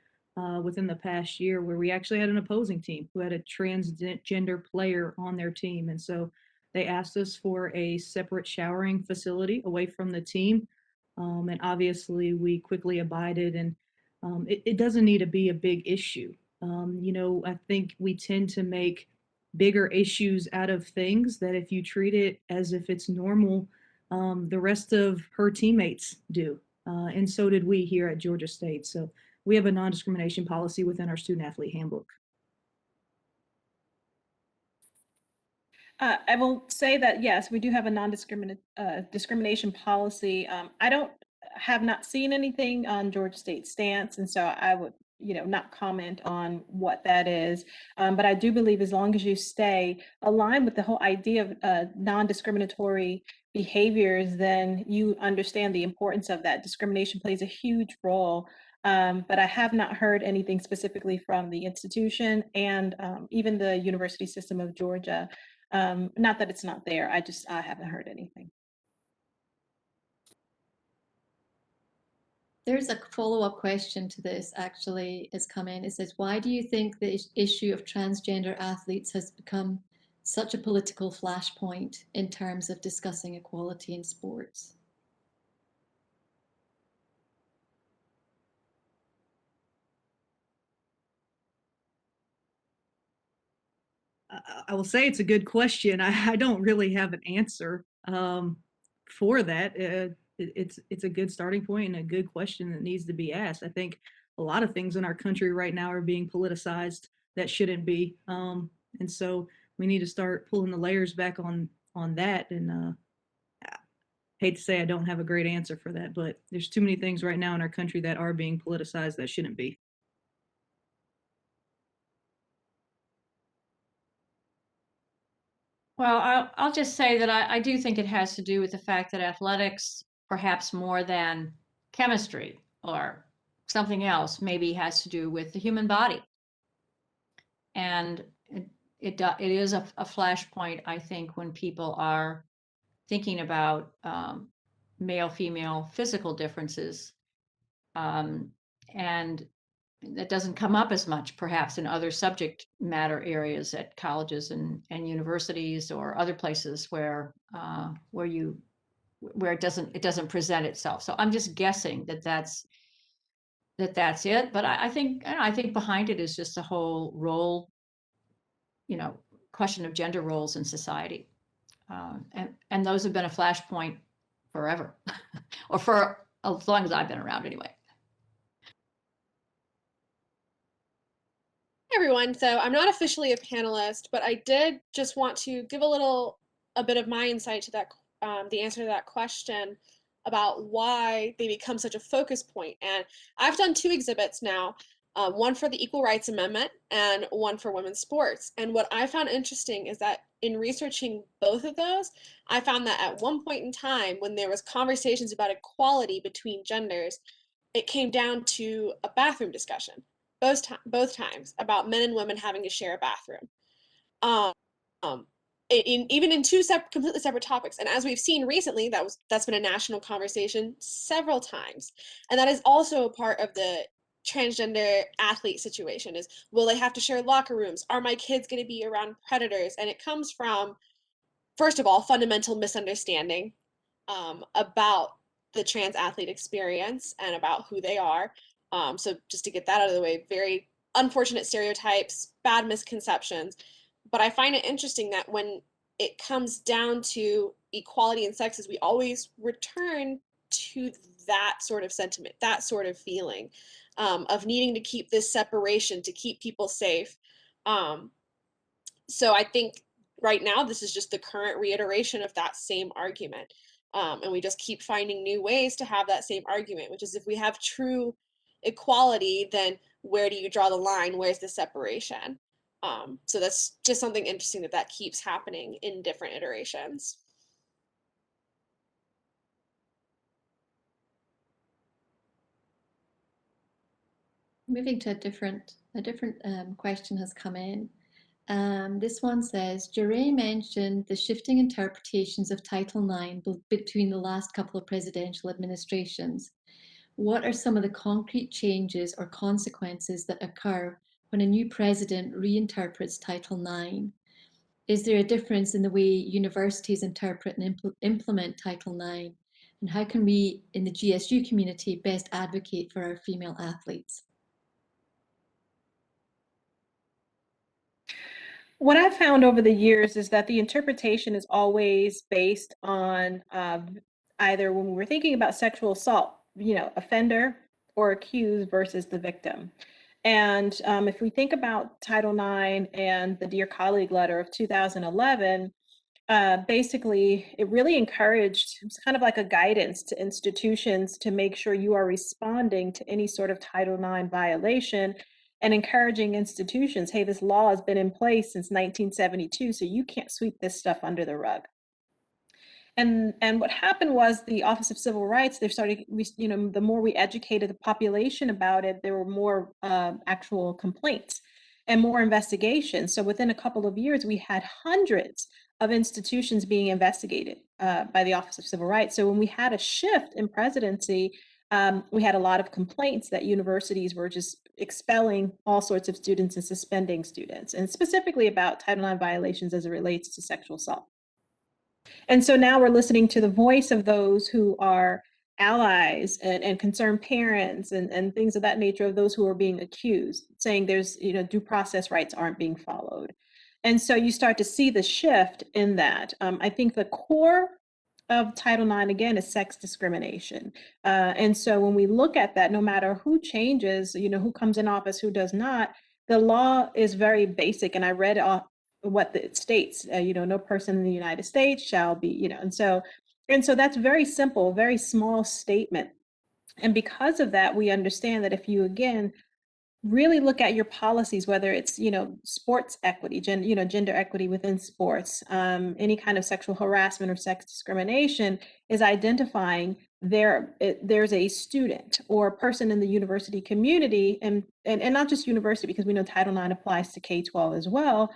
within the past year where we actually had an opposing team who had a transgender player on their team. And so they asked us for a separate showering facility away from the team. And obviously we quickly abided, and it doesn't need to be a big issue. I think we tend to make bigger issues out of things that if you treat it as if it's normal, the rest of her teammates do. And so did we here at Georgia State. So we have a non-discrimination policy within our student athlete handbook. I will say that yes, we do have a discrimination policy. I don't have not seen anything on Georgia State's stance, and so I would, not comment on what that is. But I do believe as long as you stay aligned with the whole idea of non-discriminatory behaviors, then you understand the importance of that. Discrimination plays a huge role. But I have not heard anything specifically from the institution and even the University System of Georgia. Not that it's not there, I haven't heard anything. There's a follow-up question to this actually has come in. It says, why do you think the issue of transgender athletes has become such a political flashpoint in terms of discussing equality in sports? I will say it's a good question. I don't really have an answer for that. It's a good starting point and a good question that needs to be asked. I think a lot of things in our country right now are being politicized that shouldn't be, and so we need to start pulling the layers back on that. And I hate to say I don't have a great answer for that, but there's too many things right now in our country that are being politicized that shouldn't be. Well, I'll just say that I do think it has to do with the fact that athletics, perhaps more than chemistry or something else, maybe has to do with the human body. And it is a flashpoint, I think, when people are thinking about male-female physical differences. And that doesn't come up as much, perhaps, in other subject matter areas at colleges and universities or other places where it doesn't present itself. So I'm just guessing that's it. But I think behind it is just a whole role, question of gender roles in society, and those have been a flashpoint forever, or for as long as I've been around, anyway. Everyone. So I'm not officially a panelist, but I did just want to give a bit of my insight to that, the answer to that question about why they become such a focus point. And I've done 2 exhibits now, one for the Equal Rights Amendment and one for women's sports. And what I found interesting is that in researching both of those, I found that at one point in time, when there was conversations about equality between genders, it came down to a bathroom discussion both times about men and women having to share a bathroom. Um, even in 2 completely separate topics. And as we've seen recently, that's been a national conversation several times. And that is also a part of the transgender athlete situation is, will they have to share locker rooms? Are my kids going to be around predators? And it comes from, first of all, fundamental misunderstanding about the trans athlete experience and about who they are. So just to get that out of the way, very unfortunate stereotypes, bad misconceptions. But I find it interesting that when it comes down to equality and sexes, we always return to that sort of sentiment, that sort of feeling of needing to keep this separation, to keep people safe. So I think right now, this is just the current reiteration of that same argument. And we just keep finding new ways to have that same argument, which is if we have true equality, then where do you draw the line? Where's the separation? So that's just something interesting that keeps happening in different iterations. Moving to a different question has come in. This one says, Jaray mentioned the shifting interpretations of Title IX between the last couple of presidential administrations. What are some of the concrete changes or consequences that occur when a new president reinterprets Title IX? Is there a difference in the way universities interpret and implement Title IX? And how can we in the GSU community best advocate for our female athletes? What I've found over the years is that the interpretation is always based on either when we're thinking about sexual assault, offender or accused versus the victim. And if we think about Title IX and the Dear Colleague letter of 2011, basically, it really encouraged, it's kind of like a guidance to institutions to make sure you are responding to any sort of Title IX violation and encouraging institutions, hey, this law has been in place since 1972, so you can't sweep this stuff under the rug. And what happened was the Office of Civil Rights, they started, the more we educated the population about it, there were more actual complaints and more investigations. So within a couple of years, we had hundreds of institutions being investigated by the Office of Civil Rights. So when we had a shift in presidency, we had a lot of complaints that universities were just expelling all sorts of students and suspending students, and specifically about Title IX violations as it relates to sexual assault. And so now we're listening to the voice of those who are allies and concerned parents and things of that nature, of those who are being accused, saying there's, due process rights aren't being followed. And so you start to see the shift in that. I think the core of Title IX, again, is sex discrimination. And so when we look at that, no matter who changes, who comes in office, who does not, the law is very basic. And I read what it states, no person in the United States shall be, and so that's very simple, very small statement. And because of that, we understand that if you, again, really look at your policies, whether it's, sports equity, gender equity within sports, any kind of sexual harassment or sex discrimination, is identifying there's a student or a person in the university community, and not just university, because we know Title IX applies to K-12 as well,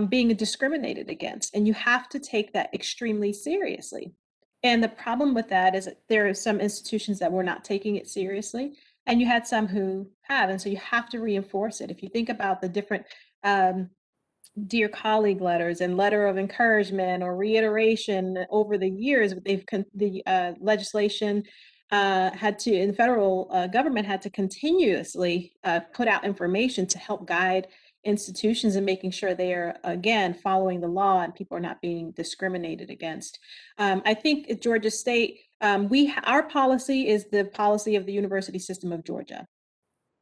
being discriminated against. And you have to take that extremely seriously. And the problem with that is that there are some institutions that were not taking it seriously, and you had some who have. And so you have to reinforce it. If you think about the different dear colleague letters and letter of encouragement or reiteration over the years, the legislation had to, in the federal government, had to continuously put out information to help guide institutions and making sure they are, again, following the law and people are not being discriminated against. I think at Georgia State, our policy is the policy of the University System of Georgia.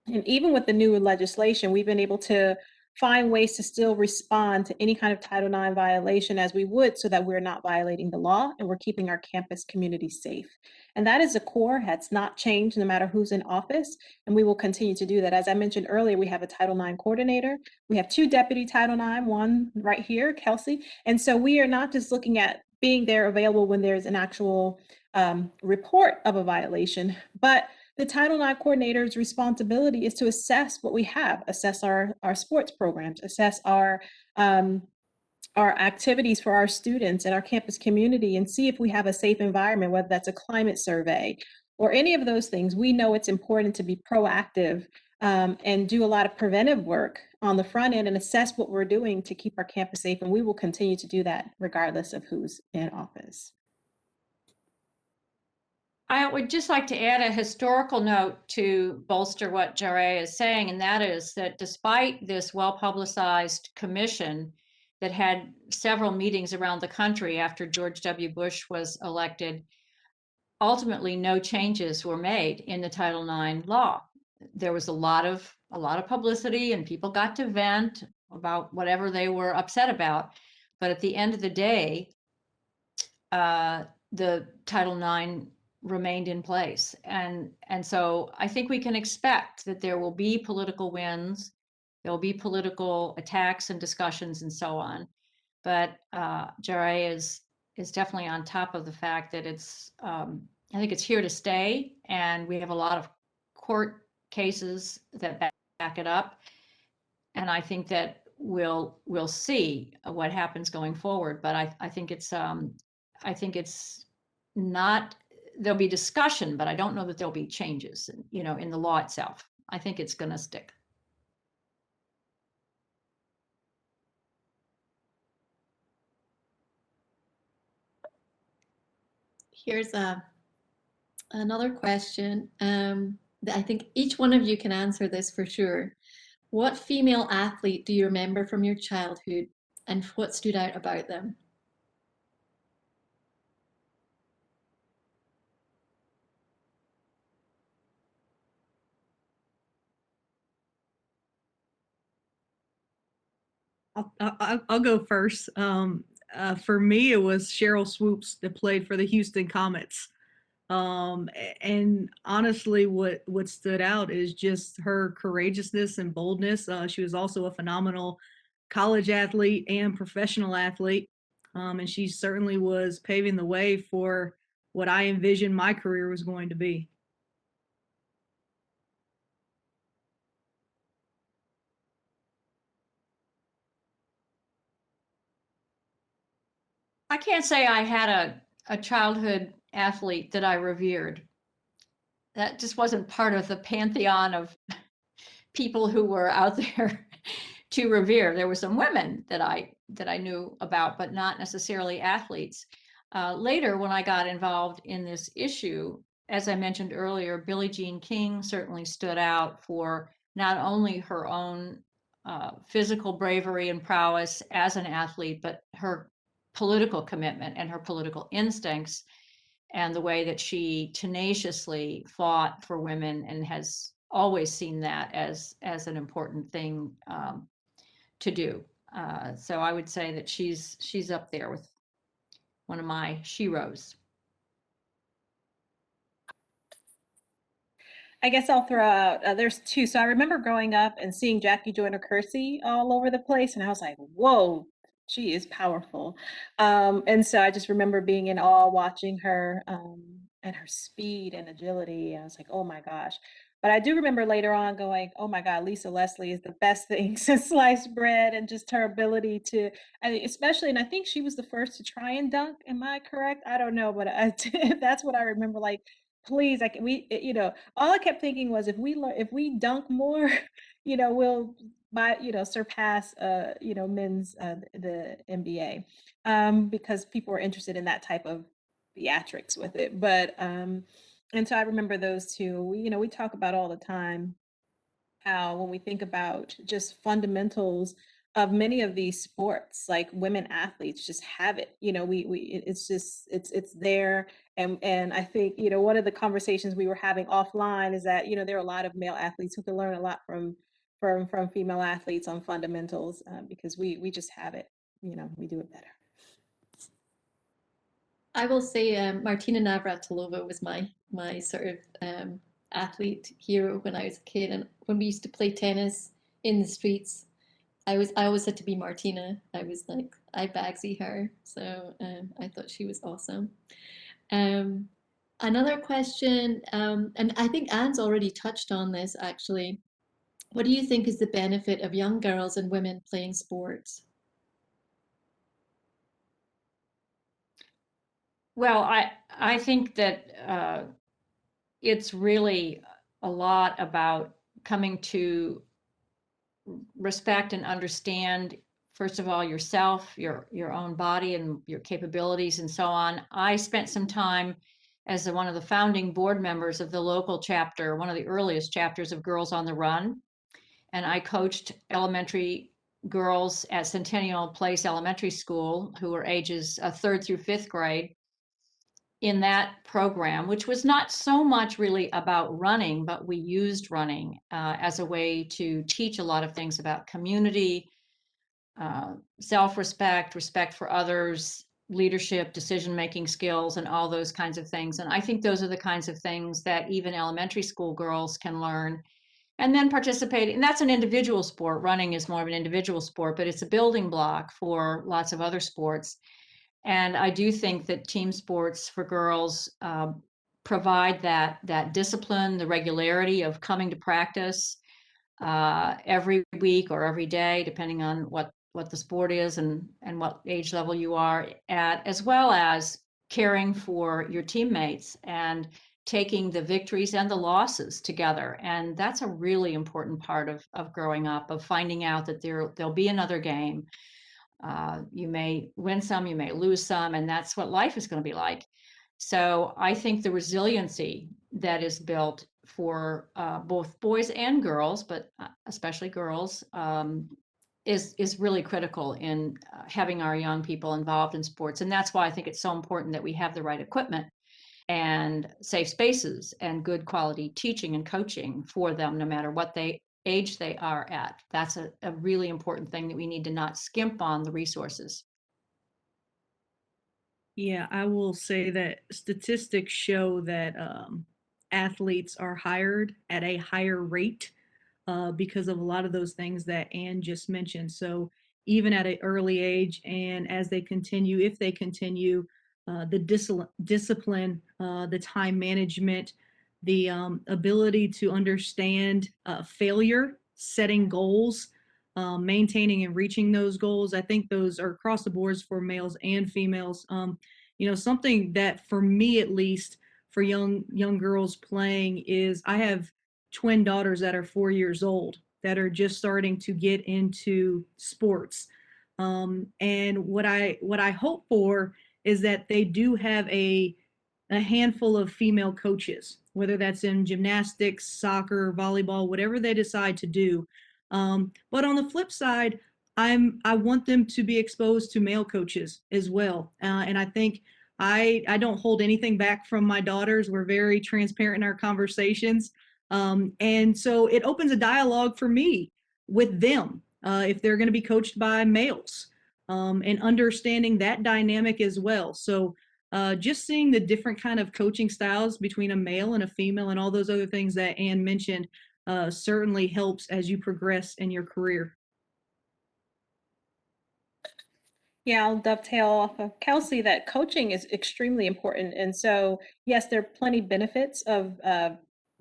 And even with the new legislation, we've been able to find ways to still respond to any kind of Title IX violation as we would, so that we're not violating the law and we're keeping our campus community safe. And that is the core. That's not changed no matter who's in office. And we will continue to do that. As I mentioned earlier, we have a Title IX coordinator. We have 2 deputy Title IX, one right here, Kelsey. And so we are not just looking at being there available when there's an actual report of a violation, but the Title IX coordinator's responsibility is to assess what we have, assess our sports programs, assess our activities for our students and our campus community, and see if we have a safe environment, whether that's a climate survey or any of those things. We know it's important to be proactive and do a lot of preventive work on the front end and assess what we're doing to keep our campus safe. And we will continue to do that regardless of who's in office. I would just like to add a historical note to bolster what Jaray is saying, and that is that despite this well-publicized commission that had several meetings around the country after George W. Bush was elected, ultimately no changes were made in the Title IX law. There was a lot of publicity, and people got to vent about whatever they were upset about. But at the end of the day, the Title IX remained in place. And so I think we can expect that there will be political wins, there will be political attacks and discussions and so on. But Jaray is definitely on top of the fact that it's, I think it's here to stay. And we have a lot of court cases that back it up. And I think that we'll see what happens going forward. But I think it's not, there'll be discussion, but I don't know that there'll be changes, in the law itself. I think it's going to stick. Here's another question. I think each one of you can answer this for sure. What female athlete do you remember from your childhood, and what stood out about them? I'll go first. for me, it was Cheryl Swoops that played for the Houston Comets. And honestly, what stood out is just her courageousness and boldness. She was also a phenomenal college athlete and professional athlete. And she certainly was paving the way for what I envisioned my career was going to be. I can't say I had a childhood athlete that I revered. That just wasn't part of the pantheon of people who were out there to revere. There were some women that I knew about, but not necessarily athletes. Later, when I got involved in this issue, as I mentioned earlier, Billie Jean King certainly stood out for not only her own physical bravery and prowess as an athlete, but her political commitment and her political instincts, and the way that she tenaciously fought for women and has always seen that as an important thing to do. So I would say that she's up there with one of my sheroes. I guess I'll throw out, there's two. So I remember growing up and seeing Jackie Joyner Kersee all over the place, and I was like, whoa, she is powerful. And so I just remember being in awe watching her and her speed and agility. I was like, oh my gosh. But I do remember later on going, oh my God, Lisa Leslie is the best thing since sliced bread, and just her ability to, I mean, especially, and I think she was the first to try and dunk. Am I correct? I don't know, but that's what I remember. Like, please, like all I kept thinking was if we dunk more, we'll surpass men's the NBA, because people are interested in that type of theatrics with it. But and so I remember those two. We talk about all the time how when we think about just fundamentals of many of these sports, like women athletes just have it. It's just it's there. And I think one of the conversations we were having offline is that there are a lot of male athletes who can learn a lot from female athletes on fundamentals, because we just have it. We do it better. I will say Martina Navratilova was my sort of athlete hero when I was a kid, and when we used to play tennis in the streets, I always had to be Martina. I was like, I bagsy her, so I thought she was awesome. Another question, and I think Anne's already touched on this actually. What do you think is the benefit of young girls and women playing sports? Well, I think that it's really a lot about coming to respect and understand, first of all, yourself, your own body and your capabilities and so on. I spent some time as one of the founding board members of the local chapter, one of the earliest chapters of Girls on the Run. And I coached elementary girls at Centennial Place Elementary School who were ages 3rd through 5th grade in that program, which was not so much really about running, but we used running as a way to teach a lot of things about community, self-respect, respect for others, leadership, decision-making skills, and all those kinds of things. And I think those are the kinds of things that even elementary school girls can learn and then participate. And that's an individual sport. Running is more of an individual sport, but it's a building block for lots of other sports. And I do think that team sports for girls provide that discipline, the regularity of coming to practice every week or every day, depending on what the sport is and what age level you are at, as well as caring for your teammates and taking the victories and the losses together. And that's a really important part of growing up, of finding out that there'll be another game. You may win some, you may lose some, and that's what life is going to be like. So I think the resiliency that is built for both boys and girls, but especially girls, is really critical in having our young people involved in sports. And that's why I think it's so important that we have the right equipment and safe spaces and good quality teaching and coaching for them, no matter what age they are at. That's a really important thing that we need to not skimp on the resources. Yeah, I will say that statistics show that athletes are hired at a higher rate because of a lot of those things that Anne just mentioned. So even at an early age, and as they continue, if they continue, the discipline, the time management, the ability to understand failure, setting goals, maintaining and reaching those goals. I think those are across the boards for males and females. Something that for me at least, for young girls playing, is I have twin daughters that are 4 years old that are just starting to get into sports. And what I hope for is that they do have a handful of female coaches, whether that's in gymnastics, soccer, volleyball, whatever they decide to do. But on the flip side, I want them to be exposed to male coaches as well. And I think I don't hold anything back from my daughters. We're very transparent in our conversations. And so it opens a dialogue for me with them if they're going to be coached by males, and understanding that dynamic as well. So just seeing the different kind of coaching styles between a male and a female and all those other things that Anne mentioned certainly helps as you progress in your career. Yeah, I'll dovetail off of Kelsey that coaching is extremely important. And so, yes, there are plenty benefits of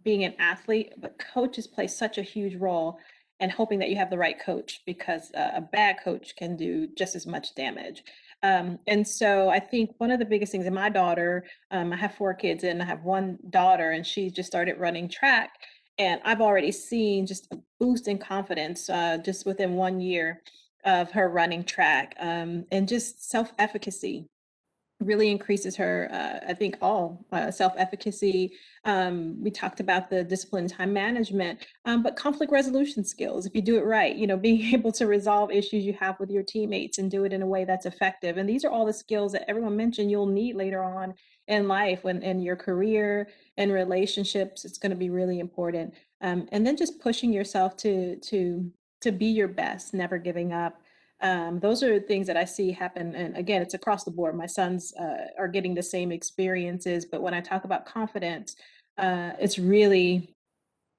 being an athlete, but coaches play such a huge role in hoping that you have the right coach because a bad coach can do just as much damage. And so I think one of the biggest things in my daughter, I have 4 kids and I have one daughter, and she just started running track. And I've already seen just a boost in confidence just within 1 year of her running track, and just self-efficacy really increases her, I think all self-efficacy. We talked about the discipline time management, but conflict resolution skills, if you do it right, being able to resolve issues you have with your teammates and do it in a way that's effective. And these are all the skills that everyone mentioned you'll need later on in life, when in your career and relationships. It's going to be really important. And then just pushing yourself to be your best, never giving up. Those are things that I see happen. And again, it's across the board. My sons are getting the same experiences. But when I talk about confidence, it's really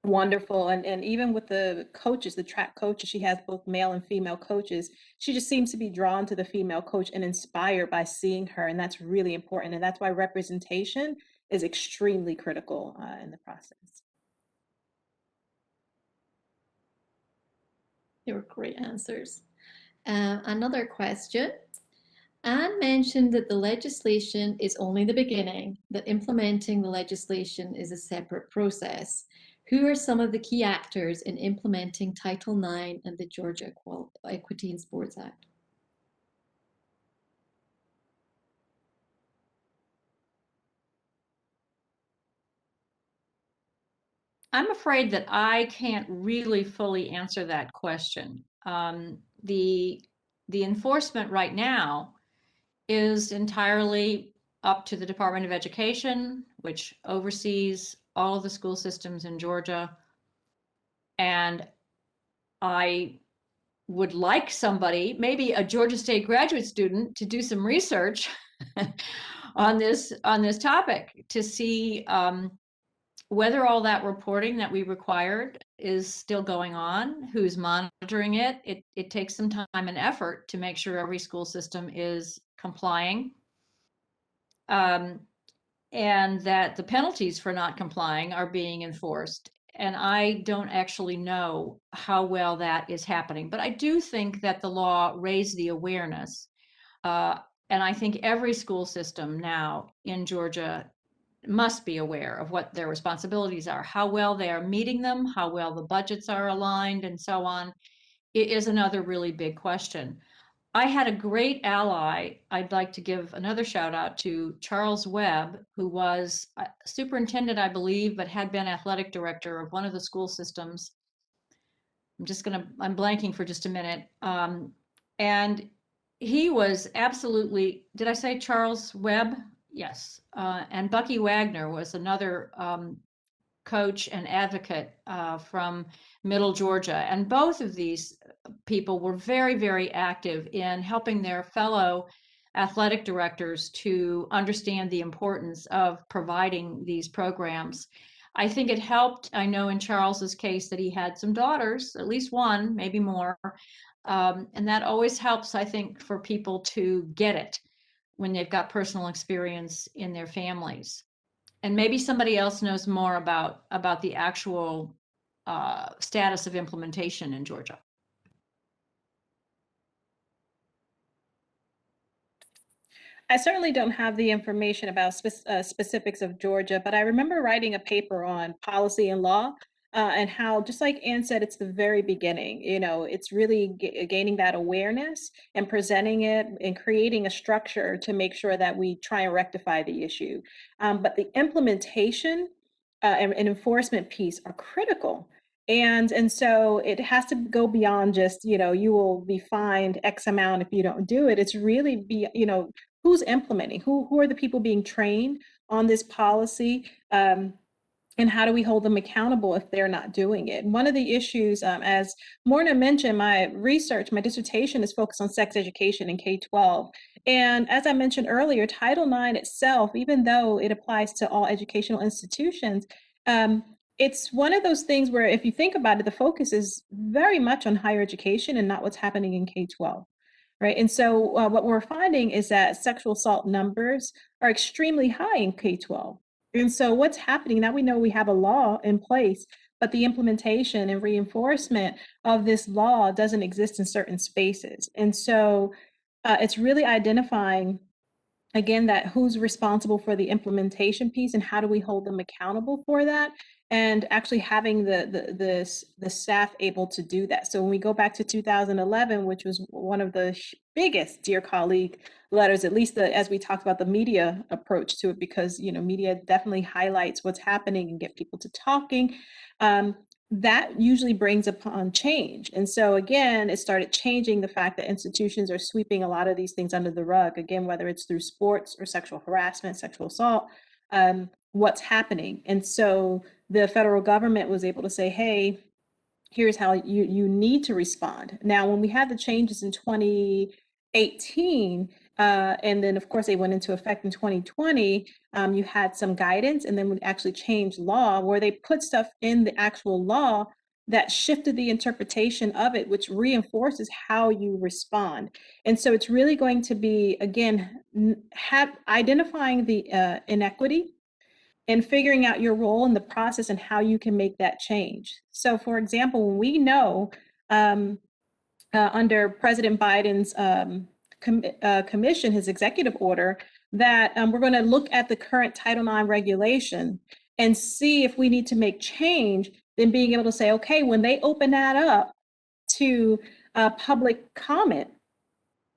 wonderful. And even with the coaches, the track coaches, she has both male and female coaches. She just seems to be drawn to the female coach and inspired by seeing her. And that's really important. And that's why representation is extremely critical in the process. They were great answers. Another question. Anne mentioned that the legislation is only the beginning, that implementing the legislation is a separate process. Who are some of the key actors in implementing Title IX and the Georgia Equity in Sports Act? I'm afraid that I can't really fully answer that question. The enforcement right now is entirely up to the Department of Education, which oversees all of the school systems in Georgia. And I would like somebody, maybe a Georgia State graduate student, to do some research on this topic to see whether all that reporting that we required is still going on, who's monitoring it. It takes some time and effort to make sure every school system is complying, and that the penalties for not complying are being enforced. And I don't actually know how well that is happening, but I do think that the law raised the awareness. And I think every school system now in Georgia must be aware of what their responsibilities are, how well they are meeting them, how well the budgets are aligned, and so on. It is another really big question. I had a great ally. I'd like to give another shout out to Charles Webb, who was superintendent, I believe, but had been athletic director of one of the school systems. I'm blanking for just a minute. And he was absolutely, did I say Charles Webb? Yes. And Bucky Wagner was another coach and advocate from Middle Georgia. And both of these people were very, very active in helping their fellow athletic directors to understand the importance of providing these programs. I think it helped. I know in Charles's case that he had some daughters, at least one, maybe more. And that always helps, I think, for people to get it when they've got personal experience in their families. And maybe somebody else knows more about the actual status of implementation in Georgia. I certainly don't have the information about specifics of Georgia, but I remember writing a paper on policy and law, and how, just like Anne said, it's the very beginning. It's really gaining that awareness and presenting it and creating a structure to make sure that we try and rectify the issue. But the implementation and enforcement piece are critical. And so it has to go beyond just, you will be fined X amount if you don't do it. It's really who's implementing, who are the people being trained on this policy, and how do we hold them accountable if they're not doing it? One of the issues, as Morna mentioned, my dissertation is focused on sex education in K-12. And as I mentioned earlier, Title IX itself, even though it applies to all educational institutions, it's one of those things where, if you think about it, the focus is very much on higher education and not what's happening in K-12. Right. And so what we're finding is that sexual assault numbers are extremely high in K-12. And so what's happening now, we know we have a law in place, but the implementation and reinforcement of this law doesn't exist in certain spaces. And so it's really identifying, again, that who's responsible for the implementation piece and how do we hold them accountable for that, and actually having the staff able to do that. So when we go back to 2011, which was one of the biggest Dear Colleague letters, at least as we talked about the media approach to it, because media definitely highlights what's happening and get people to talking. That usually brings upon change. And so again, it started changing the fact that institutions are sweeping a lot of these things under the rug, again, whether it's through sports or sexual harassment, sexual assault, what's happening. And so the federal government was able to say, hey, here's how you need to respond. Now, when we had the changes in 2018, and then of course they went into effect in 2020, you had some guidance, and then we actually changed law where they put stuff in the actual law that shifted the interpretation of it, which reinforces how you respond. And so it's really going to be, again, identifying the inequity and figuring out your role in the process and how you can make that change. So, for example, when we know under President Biden's commission, his executive order, that we're going to look at the current Title IX regulation and see if we need to make change, then being able to say, okay, when they open that up to public comment,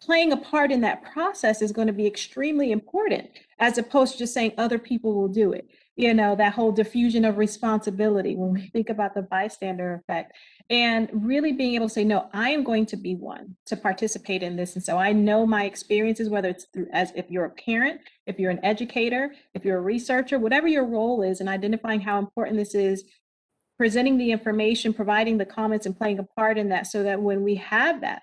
playing a part in that process is going to be extremely important, as opposed to just saying other people will do it. That whole diffusion of responsibility when we think about the bystander effect, and really being able to say, no, I am going to be one to participate in this. And so I know my experiences, whether it's through, as if you're a parent, if you're an educator, if you're a researcher, whatever your role is, and identifying how important this is, presenting the information, providing the comments, and playing a part in that, so that when we have that,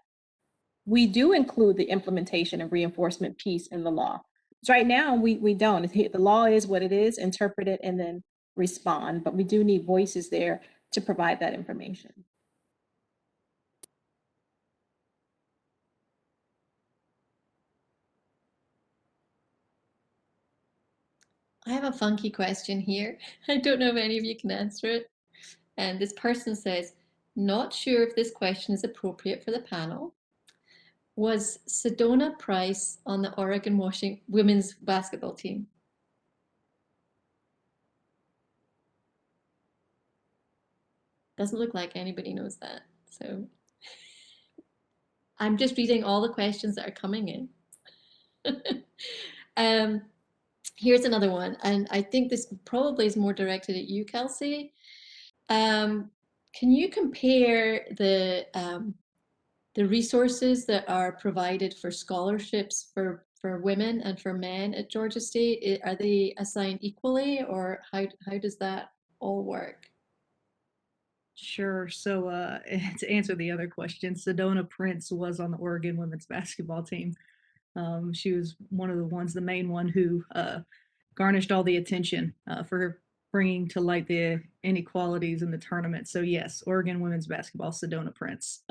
we do include the implementation and reinforcement piece in the law. So right now, we don't. The law is what it is, interpret it, and then respond. But we do need voices there to provide that information. I have a funky question here. I don't know if any of you can answer it. And this person says, not sure if this question is appropriate for the panel. Was Sedona Price on the Oregon women's basketball team? Doesn't look like anybody knows that. So I'm just reading all the questions that are coming in. Here's another one, and I think this probably is more directed at you, Kelsey. Can you compare the resources that are provided for scholarships for women and for men at Georgia State? Are they assigned equally, or how does that all work? Sure. So to answer the other question, Sedona Prince was on the Oregon women's basketball team. She was one of the main one who garnished all the attention for bringing to light the inequalities in the tournament. So yes, Oregon women's basketball, Sedona Prince.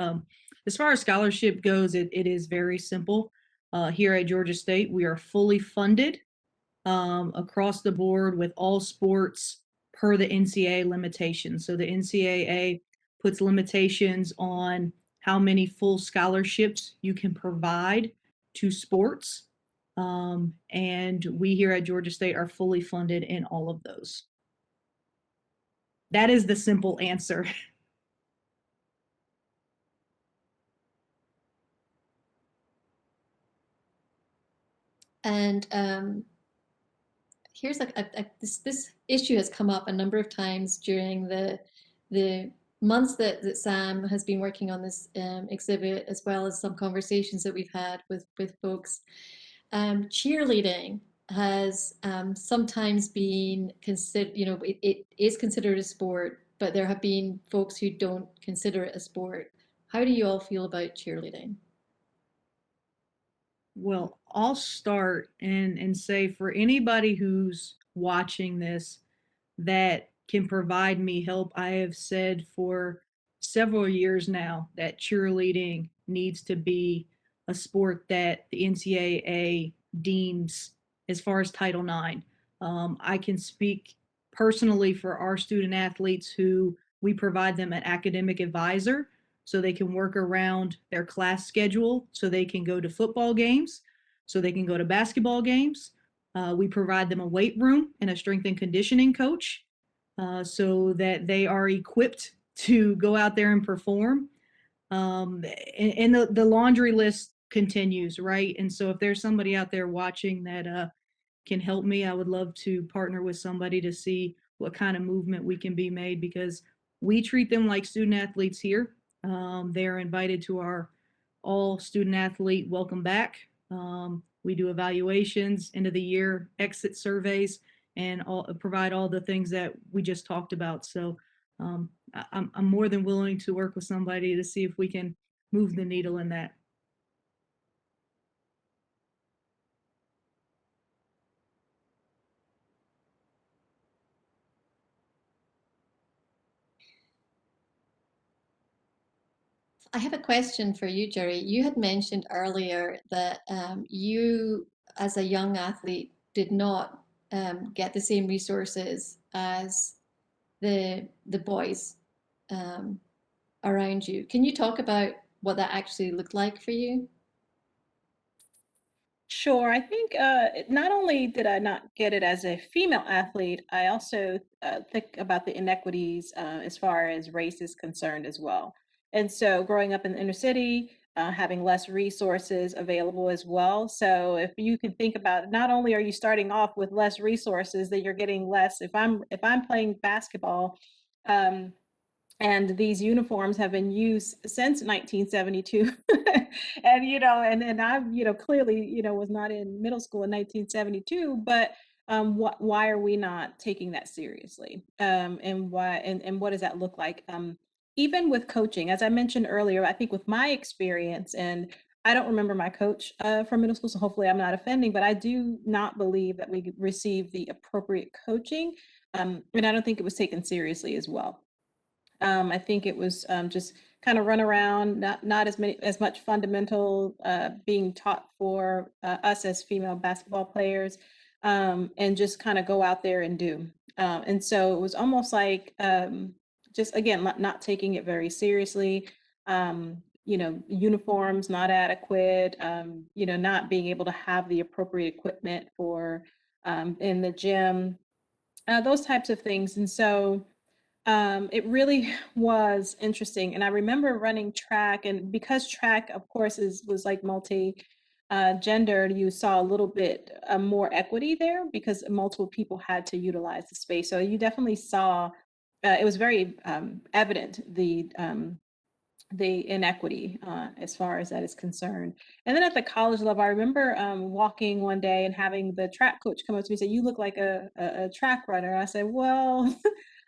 As far as scholarship goes, it is very simple. Here at Georgia State, we are fully funded across the board with all sports per the NCAA limitations. So the NCAA puts limitations on how many full scholarships you can provide to sports. And we here at Georgia State are fully funded in all of those. That is the simple answer. And here's this issue has come up a number of times during the months that Sam has been working on this exhibit, as well as some conversations that we've had with folks. Cheerleading has sometimes been considered, it is considered a sport, but there have been folks who don't consider it a sport. How do you all feel about cheerleading? Well, I'll start and say for anybody who's watching this that can provide me help, I have said for several years now that cheerleading needs to be a sport that the NCAA deems as far as Title IX. I can speak personally for our student athletes who we provide them an academic advisor so they can work around their class schedule, so they can go to football games, so they can go to basketball games. We provide them a weight room and a strength and conditioning coach so that they are equipped to go out there and perform. And the laundry list continues, right? And so if there's somebody out there watching that can help me, I would love to partner with somebody to see what kind of movement we can be made, because we treat them like student athletes here. They're invited to our all student athlete welcome back. We do evaluations, end of the year exit surveys, and provide all the things that we just talked about. So I'm more than willing to work with somebody to see if we can move the needle in that. I have a question for you, Jaray. You had mentioned earlier that you, as a young athlete, did not get the same resources as the boys around you. Can you talk about what that actually looked like for you? Sure. I think not only did I not get it as a female athlete, I also think about the inequities as far as race is concerned as well. And so growing up in the inner city, having less resources available as well. So if you can think about it, not only are you starting off with less resources, that you're getting less. If I'm playing basketball, and these uniforms have been used since 1972. And and I clearly was not in middle school in 1972, but why are we not taking that seriously, and why, and what does that look like, even with coaching? As I mentioned earlier, I think with my experience, and I don't remember my coach from middle school, so hopefully I'm not offending, but I do not believe that we received the appropriate coaching, and I don't think it was taken seriously as well. I think it was just kind of run around, not as much fundamental being taught for us as female basketball players, and just kind of go out there and do. And so it was almost like just again not taking it very seriously. Uniforms not adequate. Not being able to have the appropriate equipment for in the gym. Those types of things. And so it really was interesting. And I remember running track, and because track, of course, was like multi gendered, you saw a little bit more equity there because multiple people had to utilize the space. So you definitely saw it was very evident the inequity as far as that is concerned. And then at the college level, I remember walking one day and having the track coach come up to me and say, "You look like a track runner." And I said, "Well,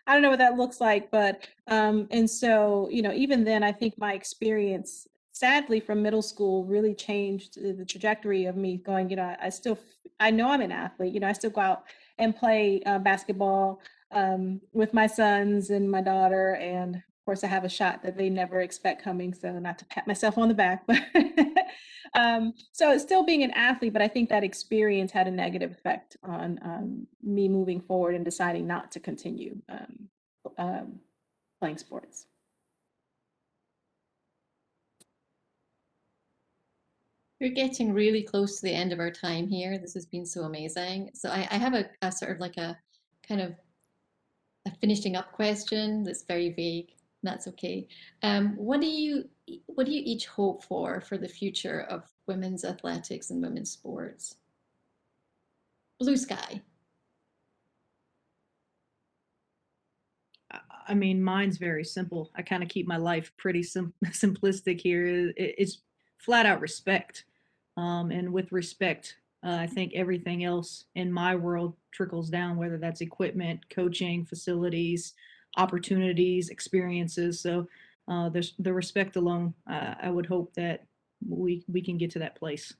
I don't know what that looks like," but and so even then, I think my experience sadly from middle school really changed the trajectory of me going, I know I'm an athlete, I still go out and play basketball with my sons and my daughter. And of course I have a shot that they never expect coming. So not to pat myself on the back, but so it's still being an athlete, but I think that experience had a negative effect on me moving forward and deciding not to continue playing sports. We're getting really close to the end of our time here. This has been so amazing. So I have a sort of like a kind of a finishing up question that's very vague. That's okay. What do you each hope for the future of women's athletics and women's sports? Blue sky. I mean, mine's very simple. I kind of keep my life pretty simplistic here. It's flat out respect. And with respect, I think everything else in my world trickles down, whether that's equipment, coaching, facilities, opportunities, experiences. So there's the respect alone. I would hope that we can get to that place.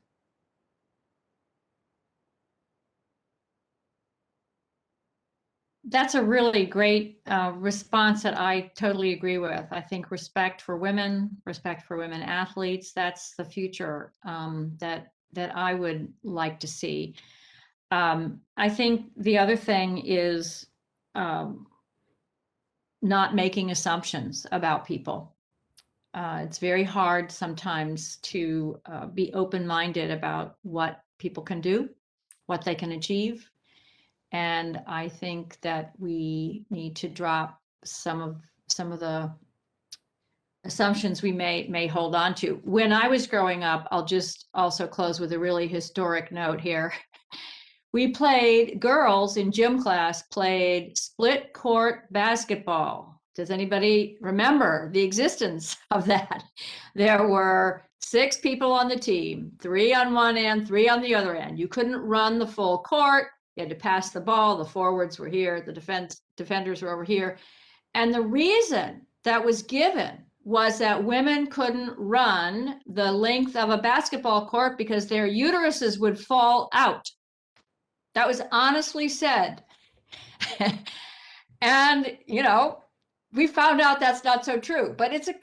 That's a really great response that I totally agree with. I think respect for women athletes, that's the future that I would like to see. I think the other thing is not making assumptions about people. It's very hard sometimes to be open-minded about what people can do, what they can achieve. And I think that we need to drop some of the assumptions we may hold on to. When I was growing up, I'll just also close with a really historic note here. Girls in gym class played split court basketball. Does anybody remember the existence of that? There were 6 people on the team, 3 on one end, 3 on the other end. You couldn't run the full court. You had to pass the ball. The forwards were here. The defenders were over here. And the reason that was given was that women couldn't run the length of a basketball court because their uteruses would fall out. That was honestly said. And, we found out that's not so true, but it's a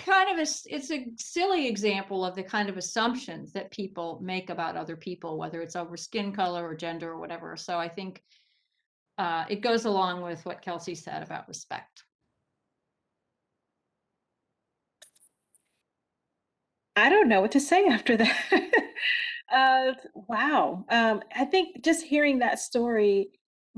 silly example of the kind of assumptions that people make about other people, whether it's over skin color or gender or whatever. So I think it goes along with what Kelsey said about respect. I don't know what to say after that. Wow. I think just hearing that story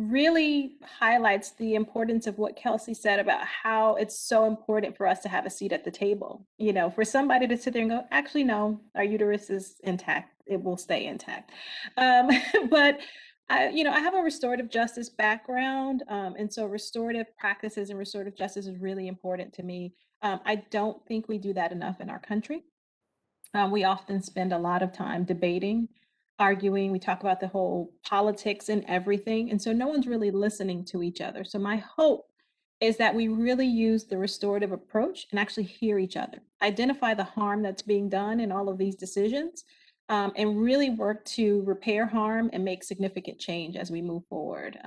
really highlights the importance of what Kelsey said about how it's so important for us to have a seat at the table. For somebody to sit there and go, actually, no, our uterus is intact. It will stay intact. But I have a restorative justice background. And so restorative practices and restorative justice is really important to me. I don't think we do that enough in our country. We often spend a lot of time debating, arguing. We talk about the whole politics and everything. And so no one's really listening to each other. So my hope is that we really use the restorative approach and actually hear each other, identify the harm that's being done in all of these decisions, and really work to repair harm and make significant change as we move forward.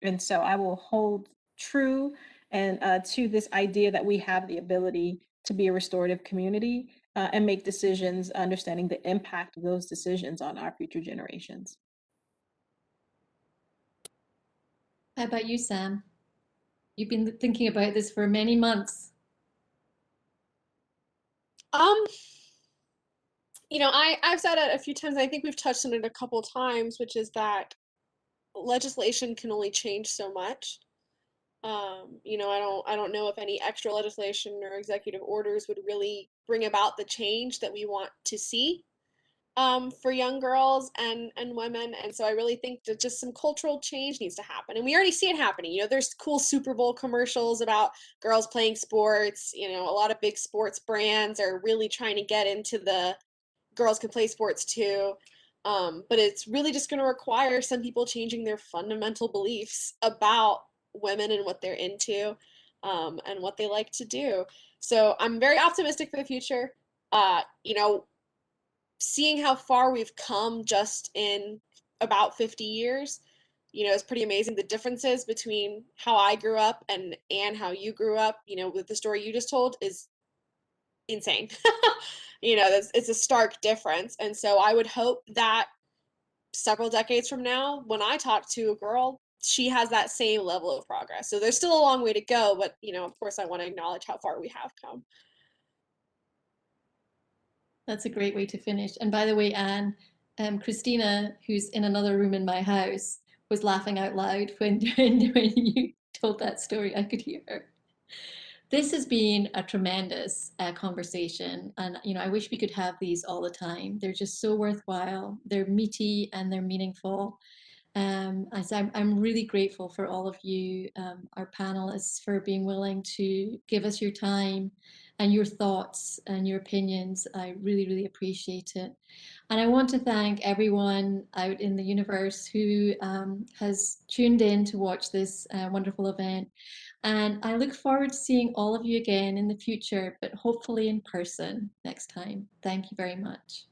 And so I will hold true and to this idea that we have the ability to be a restorative community and make decisions, understanding the impact of those decisions on our future generations. How about you, Sam? You've been thinking about this for many months. I've said it a few times. I think we've touched on it a couple times, which is that legislation can only change so much. I don't know if any extra legislation or executive orders would really bring about the change that we want to see for young girls and women. And so I really think that just some cultural change needs to happen. And we already see it happening. There's cool Super Bowl commercials about girls playing sports. A lot of big sports brands are really trying to get into the girls can play sports too. But it's really just going to require some people changing their fundamental beliefs about women and what they're into and what they like to do. So I'm very optimistic for the future. You know, seeing how far we've come just in about 50 years, you know, it's pretty amazing. The differences between how I grew up and how you grew up, you know, with the story you just told is insane. You know, it's a stark difference. And so I would hope that several decades from now, when I talk to a girl, she has that same level of progress. So there's still a long way to go, but you know, of course, I want to acknowledge how far we have come. That's a great way to finish. And by the way, Anne, Christina, who's in another room in my house, was laughing out loud when you told that story. I could hear her. This has been a tremendous conversation, and you know, I wish we could have these all the time. They're just so worthwhile. They're meaty and they're meaningful. I'm really grateful for all of you, our panelists, for being willing to give us your time and your thoughts and your opinions. I really, really appreciate it. And I want to thank everyone out in the universe who has tuned in to watch this wonderful event. And I look forward to seeing all of you again in the future, but hopefully in person next time. Thank you very much.